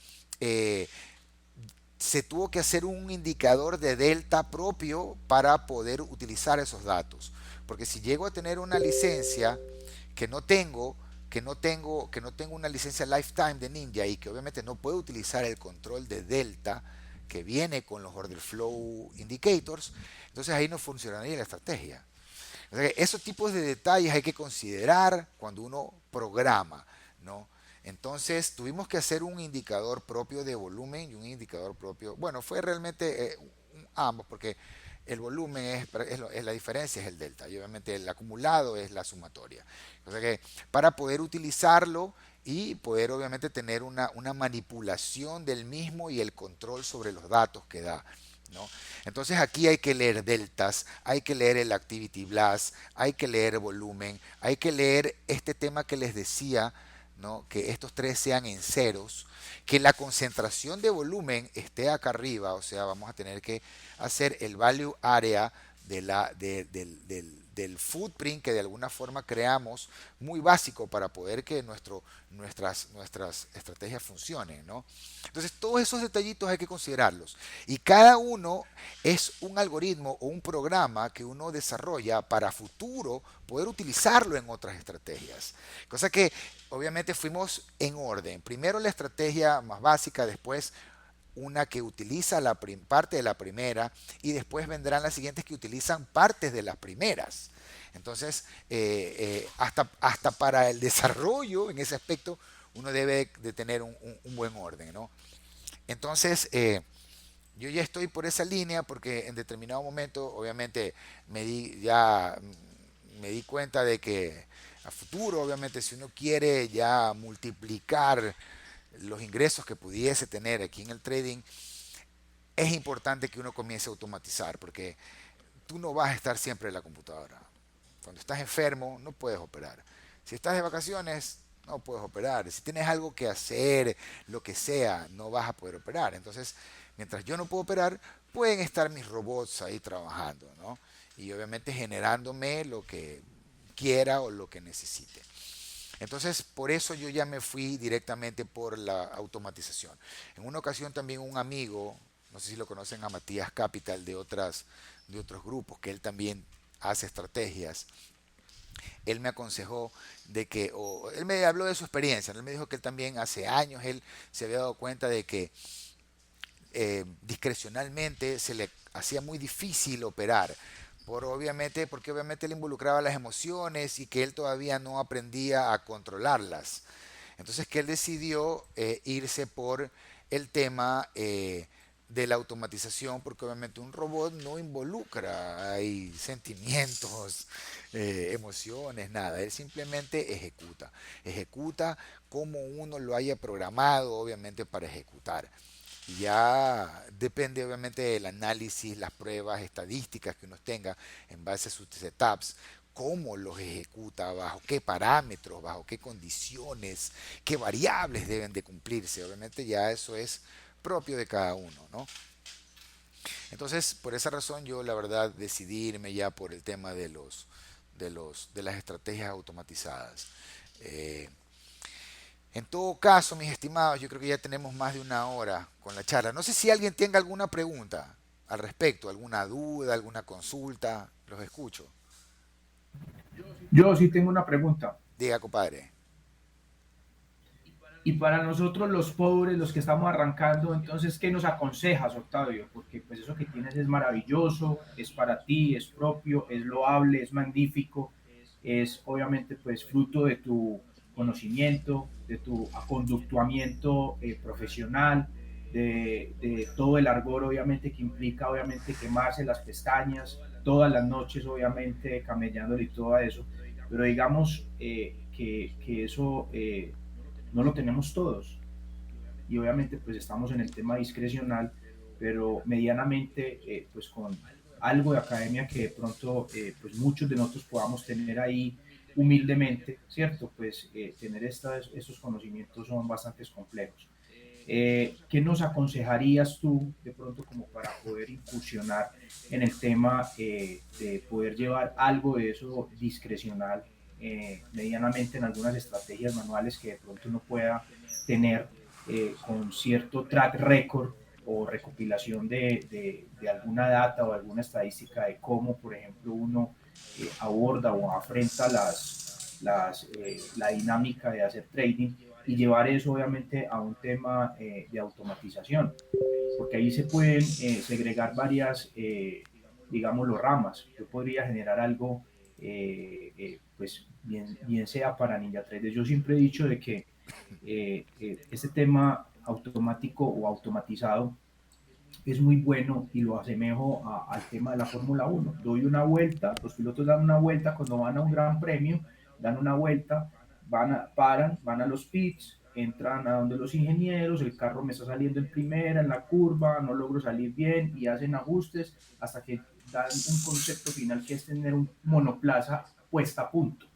se tuvo que hacer un indicador de delta propio para poder utilizar esos datos. Porque si llego a tener una licencia que no tengo, que no tengo una licencia lifetime de Ninja y que obviamente no puedo utilizar el control de delta que viene con los order flow indicators, entonces ahí no funcionaría la estrategia. O sea que esos tipos de detalles hay que considerar cuando uno programa, ¿no? Entonces tuvimos que hacer un indicador propio de volumen y un indicador propio, bueno, fue realmente ambos, porque el volumen es la diferencia, es el delta, y obviamente el acumulado es la sumatoria. O sea que para poder utilizarlo y poder obviamente tener una manipulación del mismo y el control sobre los datos que da, ¿no? Entonces aquí hay que leer deltas, hay que leer el activity blast, hay que leer volumen, hay que leer este tema que les decía, ¿no? Que estos tres sean en ceros, que la concentración de volumen esté acá arriba, o sea, vamos a tener que hacer el value area del footprint que de alguna forma creamos, muy básico para poder que nuestras estrategias funcionen, ¿no? Entonces, todos esos detallitos hay que considerarlos. Y cada uno es un algoritmo o un programa que uno desarrolla para futuro poder utilizarlo en otras estrategias. Cosa que obviamente fuimos en orden. Primero la estrategia más básica, después una que utiliza parte de la primera y después vendrán las siguientes que utilizan partes de las primeras. Entonces, hasta para el desarrollo en ese aspecto, uno debe de tener un buen orden, ¿no? Entonces, yo ya estoy por esa línea porque en determinado momento, obviamente, me di cuenta de que a futuro, obviamente, si uno quiere ya multiplicar los ingresos que pudiese tener aquí en el trading, es importante que uno comience a automatizar, porque tú no vas a estar siempre en la computadora. Cuando estás enfermo, no puedes operar. Si estás de vacaciones, no puedes operar. Si tienes algo que hacer, lo que sea, no vas a poder operar. Entonces, mientras yo no puedo operar, pueden estar mis robots ahí trabajando, ¿no? Y obviamente generándome lo que quiera o lo que necesite. Entonces, por eso yo ya me fui directamente por la automatización. En una ocasión también un amigo, no sé si lo conocen, a Matías Capital de otros grupos, que él también hace estrategias. él me aconsejó de que, o él me habló de su experiencia, ¿no? Él me dijo que él también hace años, él se había dado cuenta de que discrecionalmente se le hacía muy difícil operar, porque obviamente le involucraba las emociones y que él todavía no aprendía a controlarlas. Entonces que él decidió irse por el tema de la automatización, porque obviamente un robot no involucra hay sentimientos, emociones, nada. Él simplemente ejecuta como uno lo haya programado, obviamente para ejecutar. Ya depende obviamente del análisis, las pruebas estadísticas que uno tenga en base a sus setups, cómo los ejecuta, bajo qué parámetros, bajo qué condiciones, qué variables deben de cumplirse. Obviamente ya eso es propio de cada uno, ¿no? Entonces, por esa razón yo la verdad decidí irme ya por el tema de las estrategias automatizadas. Eh, en todo caso, mis estimados, yo creo que ya tenemos más de una hora con la charla. No sé si alguien tenga alguna pregunta al respecto, alguna duda, alguna consulta. Los escucho. Yo sí tengo una pregunta. Diga, compadre. Y para nosotros los pobres, los que estamos arrancando, entonces, ¿qué nos aconsejas, Octavio? Porque pues eso que tienes es maravilloso, es para ti, es propio, es loable, es magnífico, es obviamente pues fruto de tu conocimiento, de tu aconductuamiento profesional, de todo el ardor obviamente que implica obviamente quemarse las pestañas, todas las noches obviamente camellándole y todo eso, pero digamos que eso no lo tenemos todos y obviamente pues estamos en el tema discrecional, pero medianamente pues con algo de academia que de pronto pues muchos de nosotros podamos tener ahí humildemente, ¿cierto? Pues tener estos conocimientos son bastante complejos. ¿Qué nos aconsejarías tú de pronto como para poder incursionar en el tema de poder llevar algo de eso discrecional medianamente en algunas estrategias manuales que de pronto uno pueda tener con cierto track record o recopilación de alguna data o alguna estadística de cómo, por ejemplo, uno aborda o afrenta la dinámica de hacer trading y llevar eso obviamente a un tema de automatización, porque ahí se pueden segregar varias, digámoslo, ramas. Yo podría generar algo, pues bien sea para NinjaTrader. Yo siempre he dicho de que este tema automático o automatizado es muy bueno y lo asemejo al tema de la Fórmula 1. Doy una vuelta, los pilotos dan una vuelta cuando van a un gran premio, dan una vuelta, paran, van a los pits, entran a donde los ingenieros, el carro me está saliendo en primera, en la curva, no logro salir bien y hacen ajustes hasta que dan un concepto final que es tener un monoplaza puesta a punto,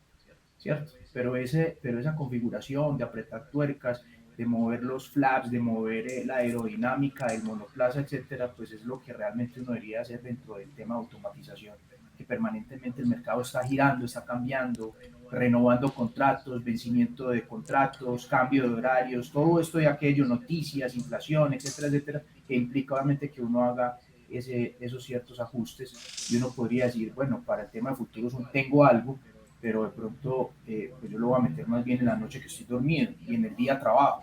¿cierto? Pero esa configuración de apretar tuercas, de mover los flaps, de mover la aerodinámica del monoplaza, etcétera, pues es lo que realmente uno debería hacer dentro del tema de automatización, que permanentemente el mercado está girando, está cambiando, renovando contratos, vencimiento de contratos, cambio de horarios, todo esto y aquello, noticias, inflación, etcétera, etcétera, que implica obviamente que uno haga esos ciertos ajustes y uno podría decir, bueno, para el tema de futuros tengo algo, pero de pronto pues yo lo voy a meter más bien en la noche que estoy dormido y en el día trabajo.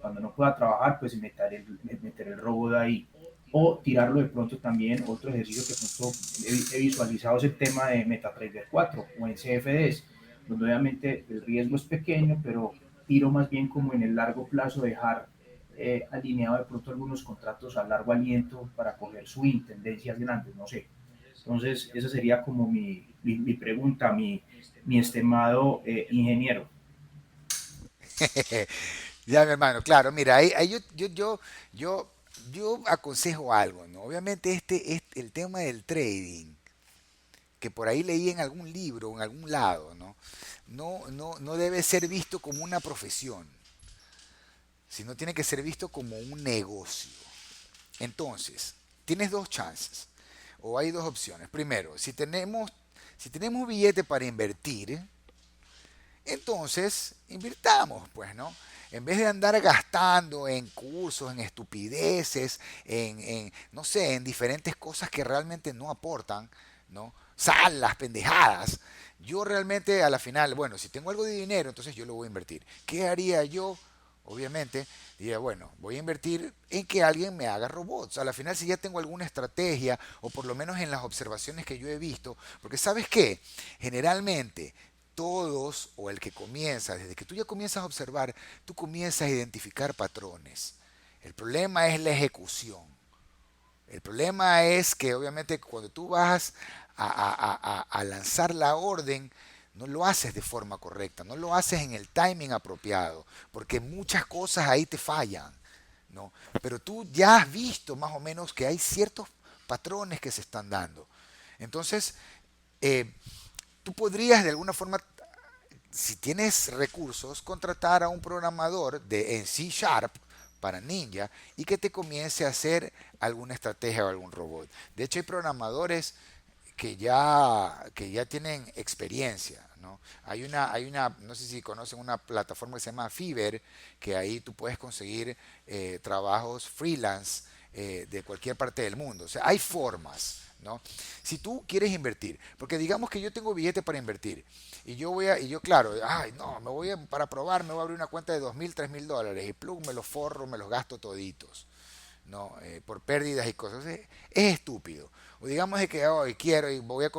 Cuando no pueda trabajar, pues meter el robot ahí. O tirarlo de pronto también, otro ejercicio que pronto he visualizado es el tema de MetaTrader 4 o en CFDs, donde obviamente el riesgo es pequeño, pero tiro más bien como en el largo plazo dejar alineado de pronto algunos contratos a largo aliento para coger swing, tendencias grandes, no sé. Entonces, esa sería como mi pregunta, mi estimado ingeniero. Ya, mi hermano, claro, mira, ahí yo aconsejo algo, ¿no? Obviamente el tema del trading, que por ahí leí en algún libro o en algún lado, ¿no? No debe ser visto como una profesión, sino tiene que ser visto como un negocio. Entonces, tienes dos chances, o hay dos opciones. Primero, si tenemos billete para invertir, entonces invirtamos, pues, ¿no? En vez de andar gastando en cursos, en estupideces, no sé, en diferentes cosas que realmente no aportan, ¿no? Salas, pendejadas. Yo realmente a la final, bueno, si tengo algo de dinero, entonces yo lo voy a invertir. ¿Qué haría yo? Obviamente, diría, bueno, voy a invertir en que alguien me haga robots. A la final, si ya tengo alguna estrategia, o por lo menos en las observaciones que yo he visto, porque ¿sabes qué? Generalmente, todos, o el que comienza, desde que tú ya comienzas a observar, tú comienzas a identificar patrones. El problema es la ejecución. El problema es que obviamente cuando tú vas a lanzar la orden, no lo haces de forma correcta, no lo haces en el timing apropiado, porque muchas cosas ahí te fallan, ¿no? Pero tú ya has visto más o menos que hay ciertos patrones que se están dando. Entonces, eh, tú podrías de alguna forma, si tienes recursos, contratar a un programador en C Sharp para Ninja y que te comience a hacer alguna estrategia o algún robot. De hecho, hay programadores que ya tienen experiencia, ¿no? No sé si conocen una plataforma que se llama Fiverr, que ahí tú puedes conseguir trabajos freelance de cualquier parte del mundo. O sea, hay formas, ¿no? Si tú quieres invertir, porque digamos que yo tengo billete para invertir y yo claro, ay no, para probar, me voy a abrir una cuenta de 2.000, $3.000 y plug, me los forro, me los gasto toditos, ¿no? Por pérdidas y cosas. Es estúpido. O digamos de que hoy quiero y voy a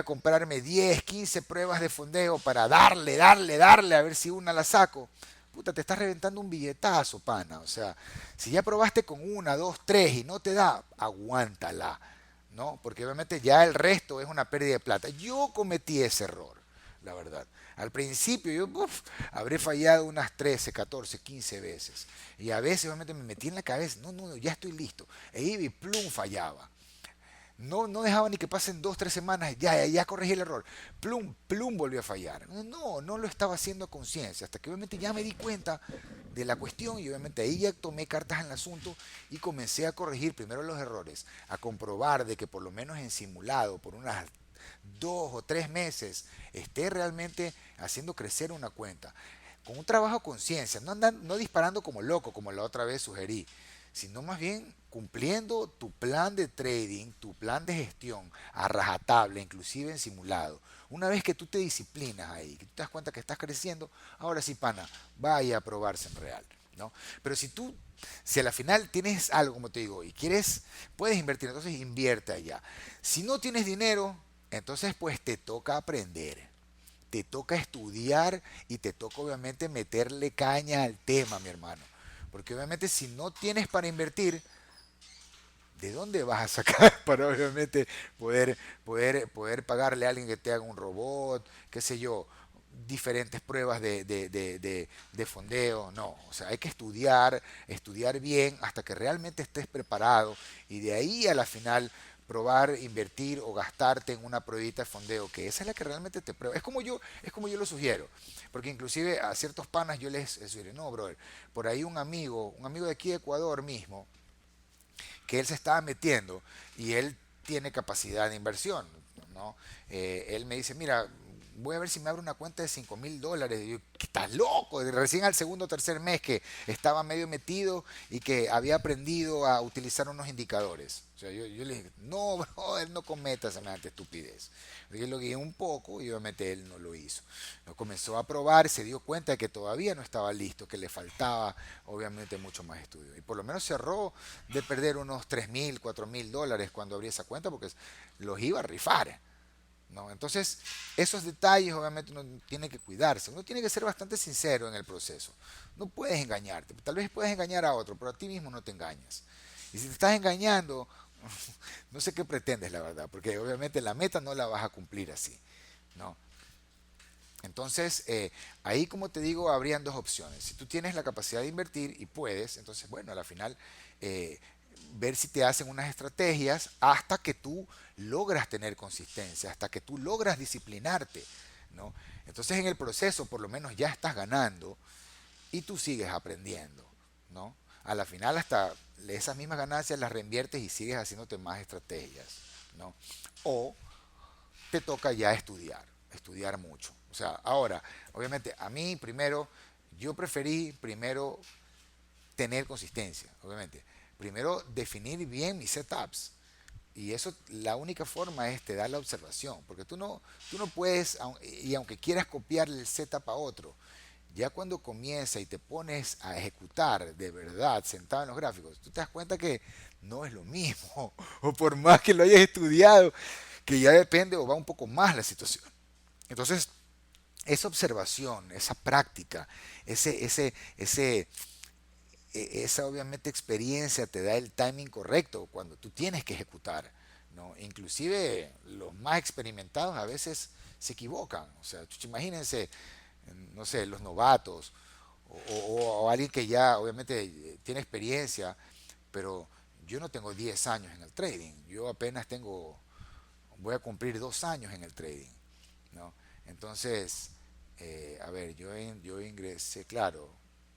comprarme 10, 15 pruebas de fondeo para darle, a ver si una la saco. Puta, te estás reventando un billetazo, pana. O sea, si ya probaste con una, dos, tres y no te da, aguántala, ¿no? Porque obviamente ya el resto es una pérdida de plata. Yo cometí ese error, la verdad. Al principio yo habré fallado unas 13, 14, 15 veces. Y a veces obviamente me metí en la cabeza, no, ya estoy listo. E iba y plum, fallaba. No dejaba ni que pasen 2, 3 semanas, ya corregí el error. Plum volvió a fallar. No lo estaba haciendo a conciencia, hasta que obviamente ya me di cuenta de la cuestión y obviamente ahí ya tomé cartas en el asunto y comencé a corregir primero los errores, a comprobar de que por lo menos en simulado, por unas 2 o 3 meses, esté realmente haciendo crecer una cuenta. Con un trabajo a conciencia, no disparando como loco, como la otra vez sugerí, sino más bien cumpliendo tu plan de trading, tu plan de gestión a rajatabla, inclusive en simulado. Una vez que tú te disciplinas ahí, que tú te das cuenta que estás creciendo, ahora sí, pana, vaya a probarse en real, ¿no? Pero si a la final tienes algo, como te digo, y puedes invertir, entonces invierte allá. Si no tienes dinero, entonces pues te toca aprender, te toca estudiar y te toca obviamente meterle caña al tema, mi hermano. Porque obviamente si no tienes para invertir, ¿de dónde vas a sacar para obviamente poder pagarle a alguien que te haga un robot, qué sé yo, diferentes pruebas de fondeo? No, o sea, hay que estudiar bien hasta que realmente estés preparado y de ahí a la final probar, invertir o gastarte en una pruebita de fondeo, que esa es la que realmente te prueba. Es como yo lo sugiero, porque inclusive a ciertos panas yo les sugiero, no, brother, por ahí un amigo de aquí de Ecuador mismo, que él se estaba metiendo y él tiene capacidad de inversión, ¿no? Él me dice, mira, voy a ver si me abro una cuenta de $5.000. Y yo, ¿qué estás loco? Recién al segundo o tercer mes que estaba medio metido y que había aprendido a utilizar unos indicadores. O sea, yo le dije, no, bro, él no cometa semejante estupidez. Yo lo guié un poco y obviamente él no lo hizo. Lo comenzó a probar, se dio cuenta de que todavía no estaba listo, que le faltaba obviamente mucho más estudio. Y por lo menos cerró de perder unos $3.000, $4.000 cuando abrí esa cuenta porque los iba a rifar, ¿no? Entonces, esos detalles obviamente uno tiene que cuidarse, uno tiene que ser bastante sincero en el proceso. No puedes engañarte, tal vez puedes engañar a otro, pero a ti mismo no te engañas. Y si te estás engañando, no sé qué pretendes, la verdad, porque obviamente la meta no la vas a cumplir así, ¿no? Entonces, ahí como te digo, habrían dos opciones. Si tú tienes la capacidad de invertir y puedes, entonces, bueno, a la final, eh, ver si te hacen unas estrategias hasta que tú logras tener consistencia, hasta que tú logras disciplinarte, ¿no? Entonces, en el proceso, por lo menos ya estás ganando y tú sigues aprendiendo, ¿no? A la final, hasta esas mismas ganancias las reinviertes y sigues haciéndote más estrategias, ¿no? O te toca ya estudiar mucho. O sea, ahora, obviamente, a mí primero, yo preferí primero tener consistencia, obviamente. Primero definir bien mis setups, Y eso, la única forma es te da la observación, porque tú no puedes, y aunque quieras copiar el setup a otro, ya cuando comienza y te pones a ejecutar de verdad sentado en los gráficos, tú te das cuenta que no es lo mismo, o por más que lo hayas estudiado, que ya depende o va un poco más la situación. Entonces, esa observación, esa práctica, esa obviamente experiencia te da el timing correcto cuando tú tienes que ejecutar, ¿no? Inclusive los más experimentados a veces se equivocan. O sea, imagínense, no sé, los novatos o alguien que ya obviamente tiene experiencia, pero yo no tengo 10 años en el trading. Yo apenas voy a cumplir 2 años en el trading, ¿no? Entonces, a ver, yo ingresé, claro,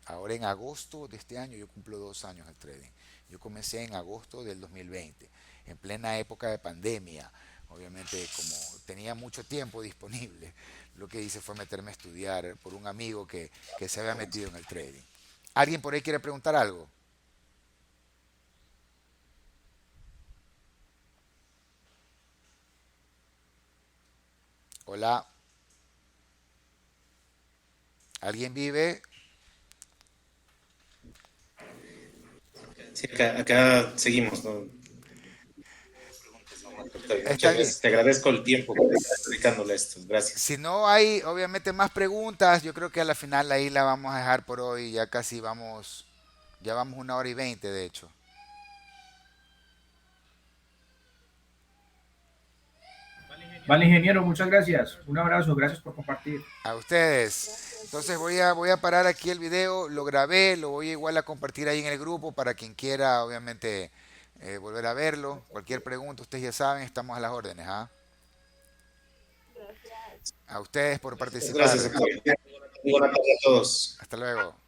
ahora en agosto de este año yo cumplo 2 años el trading. Yo comencé en agosto del 2020, en plena época de pandemia. Obviamente, como tenía mucho tiempo disponible, lo que hice fue meterme a estudiar por un amigo que se había metido en el trading. ¿Alguien por ahí quiere preguntar algo? Hola, ¿alguien vive? Sí, acá seguimos, ¿no? Está Muchas bien. gracias. Te agradezco el tiempo que estás dedicándole a esto. Si Gracias. no hay, obviamente, más preguntas, yo creo que a la final ahí la vamos a dejar por hoy. Ya casi vamos, ya vamos 1 hora y 20, de hecho. Vale, ingeniero, muchas gracias. Un abrazo, gracias por compartir. A ustedes. Gracias, Entonces igual. voy a parar aquí el video, lo grabé, lo voy igual a compartir ahí en el grupo para quien quiera, obviamente, volver a verlo. Cualquier pregunta, ustedes ya saben, estamos a las órdenes, ¿ah? Gracias. A ustedes por Gracias, participar. Héctor. Muy buena tarde a todos. Hasta luego.